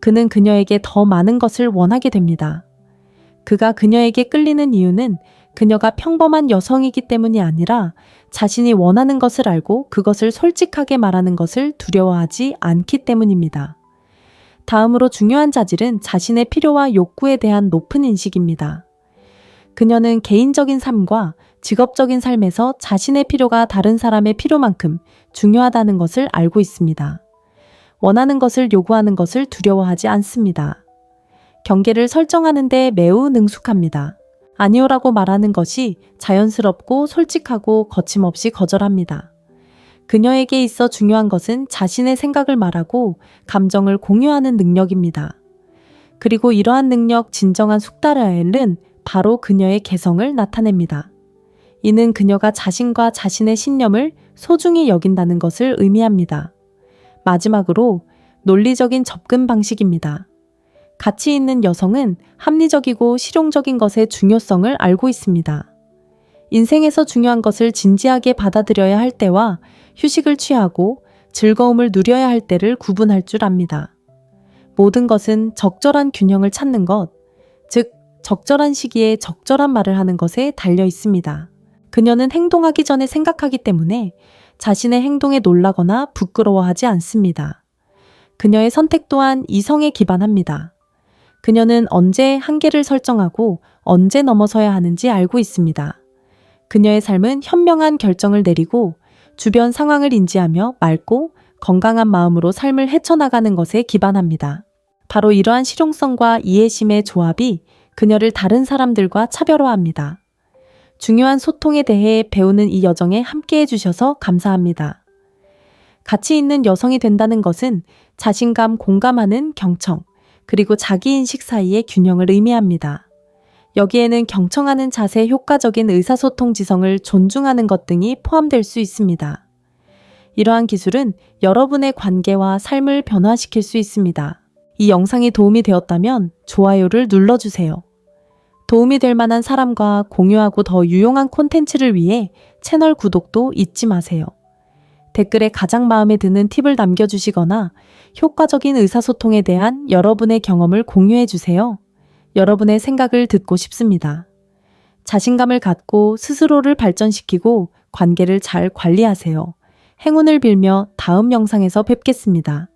그는 그녀에게 더 많은 것을 원하게 됩니다. 그가 그녀에게 끌리는 이유는 그녀가 평범한 여성이기 때문이 아니라 자신이 원하는 것을 알고 그것을 솔직하게 말하는 것을 두려워하지 않기 때문입니다. 다음으로 중요한 자질은 자신의 필요와 욕구에 대한 높은 인식입니다. 그녀는 개인적인 삶과 직업적인 삶에서 자신의 필요가 다른 사람의 필요만큼 중요하다는 것을 알고 있습니다. 원하는 것을 요구하는 것을 두려워하지 않습니다. 경계를 설정하는 데 매우 능숙합니다. 아니오라고 말하는 것이 자연스럽고 솔직하고 거침없이 거절합니다. 그녀에게 있어 중요한 것은 자신의 생각을 말하고 감정을 공유하는 능력입니다. 그리고 이러한 능력 진정한 숙달하엘은 바로 그녀의 개성을 나타냅니다. 이는 그녀가 자신과 자신의 신념을 소중히 여긴다는 것을 의미합니다. 마지막으로 논리적인 접근 방식입니다. 가치 있는 여성은 합리적이고 실용적인 것의 중요성을 알고 있습니다. 인생에서 중요한 것을 진지하게 받아들여야 할 때와 휴식을 취하고 즐거움을 누려야 할 때를 구분할 줄 압니다. 모든 것은 적절한 균형을 찾는 것, 즉 적절한 시기에 적절한 말을 하는 것에 달려 있습니다. 그녀는 행동하기 전에 생각하기 때문에 자신의 행동에 놀라거나 부끄러워하지 않습니다. 그녀의 선택 또한 이성에 기반합니다. 그녀는 언제 한계를 설정하고 언제 넘어서야 하는지 알고 있습니다. 그녀의 삶은 현명한 결정을 내리고 주변 상황을 인지하며 맑고 건강한 마음으로 삶을 헤쳐나가는 것에 기반합니다. 바로 이러한 실용성과 이해심의 조합이 그녀를 다른 사람들과 차별화합니다. 중요한 소통에 대해 배우는 이 여정에 함께해 주셔서 감사합니다. 가치 있는 여성이 된다는 것은 자신감, 공감하는 경청, 그리고 자기인식 사이의 균형을 의미합니다. 여기에는 경청하는 자세, 효과적인 의사소통 지성을 존중하는 것 등이 포함될 수 있습니다. 이러한 기술은 여러분의 관계와 삶을 변화시킬 수 있습니다. 이 영상이 도움이 되었다면 좋아요를 눌러주세요. 도움이 될 만한 사람과 공유하고 더 유용한 콘텐츠를 위해 채널 구독도 잊지 마세요. 댓글에 가장 마음에 드는 팁을 남겨주시거나 효과적인 의사소통에 대한 여러분의 경험을 공유해주세요. 여러분의 생각을 듣고 싶습니다. 자신감을 갖고 스스로를 발전시키고 관계를 잘 관리하세요. 행운을 빌며 다음 영상에서 뵙겠습니다.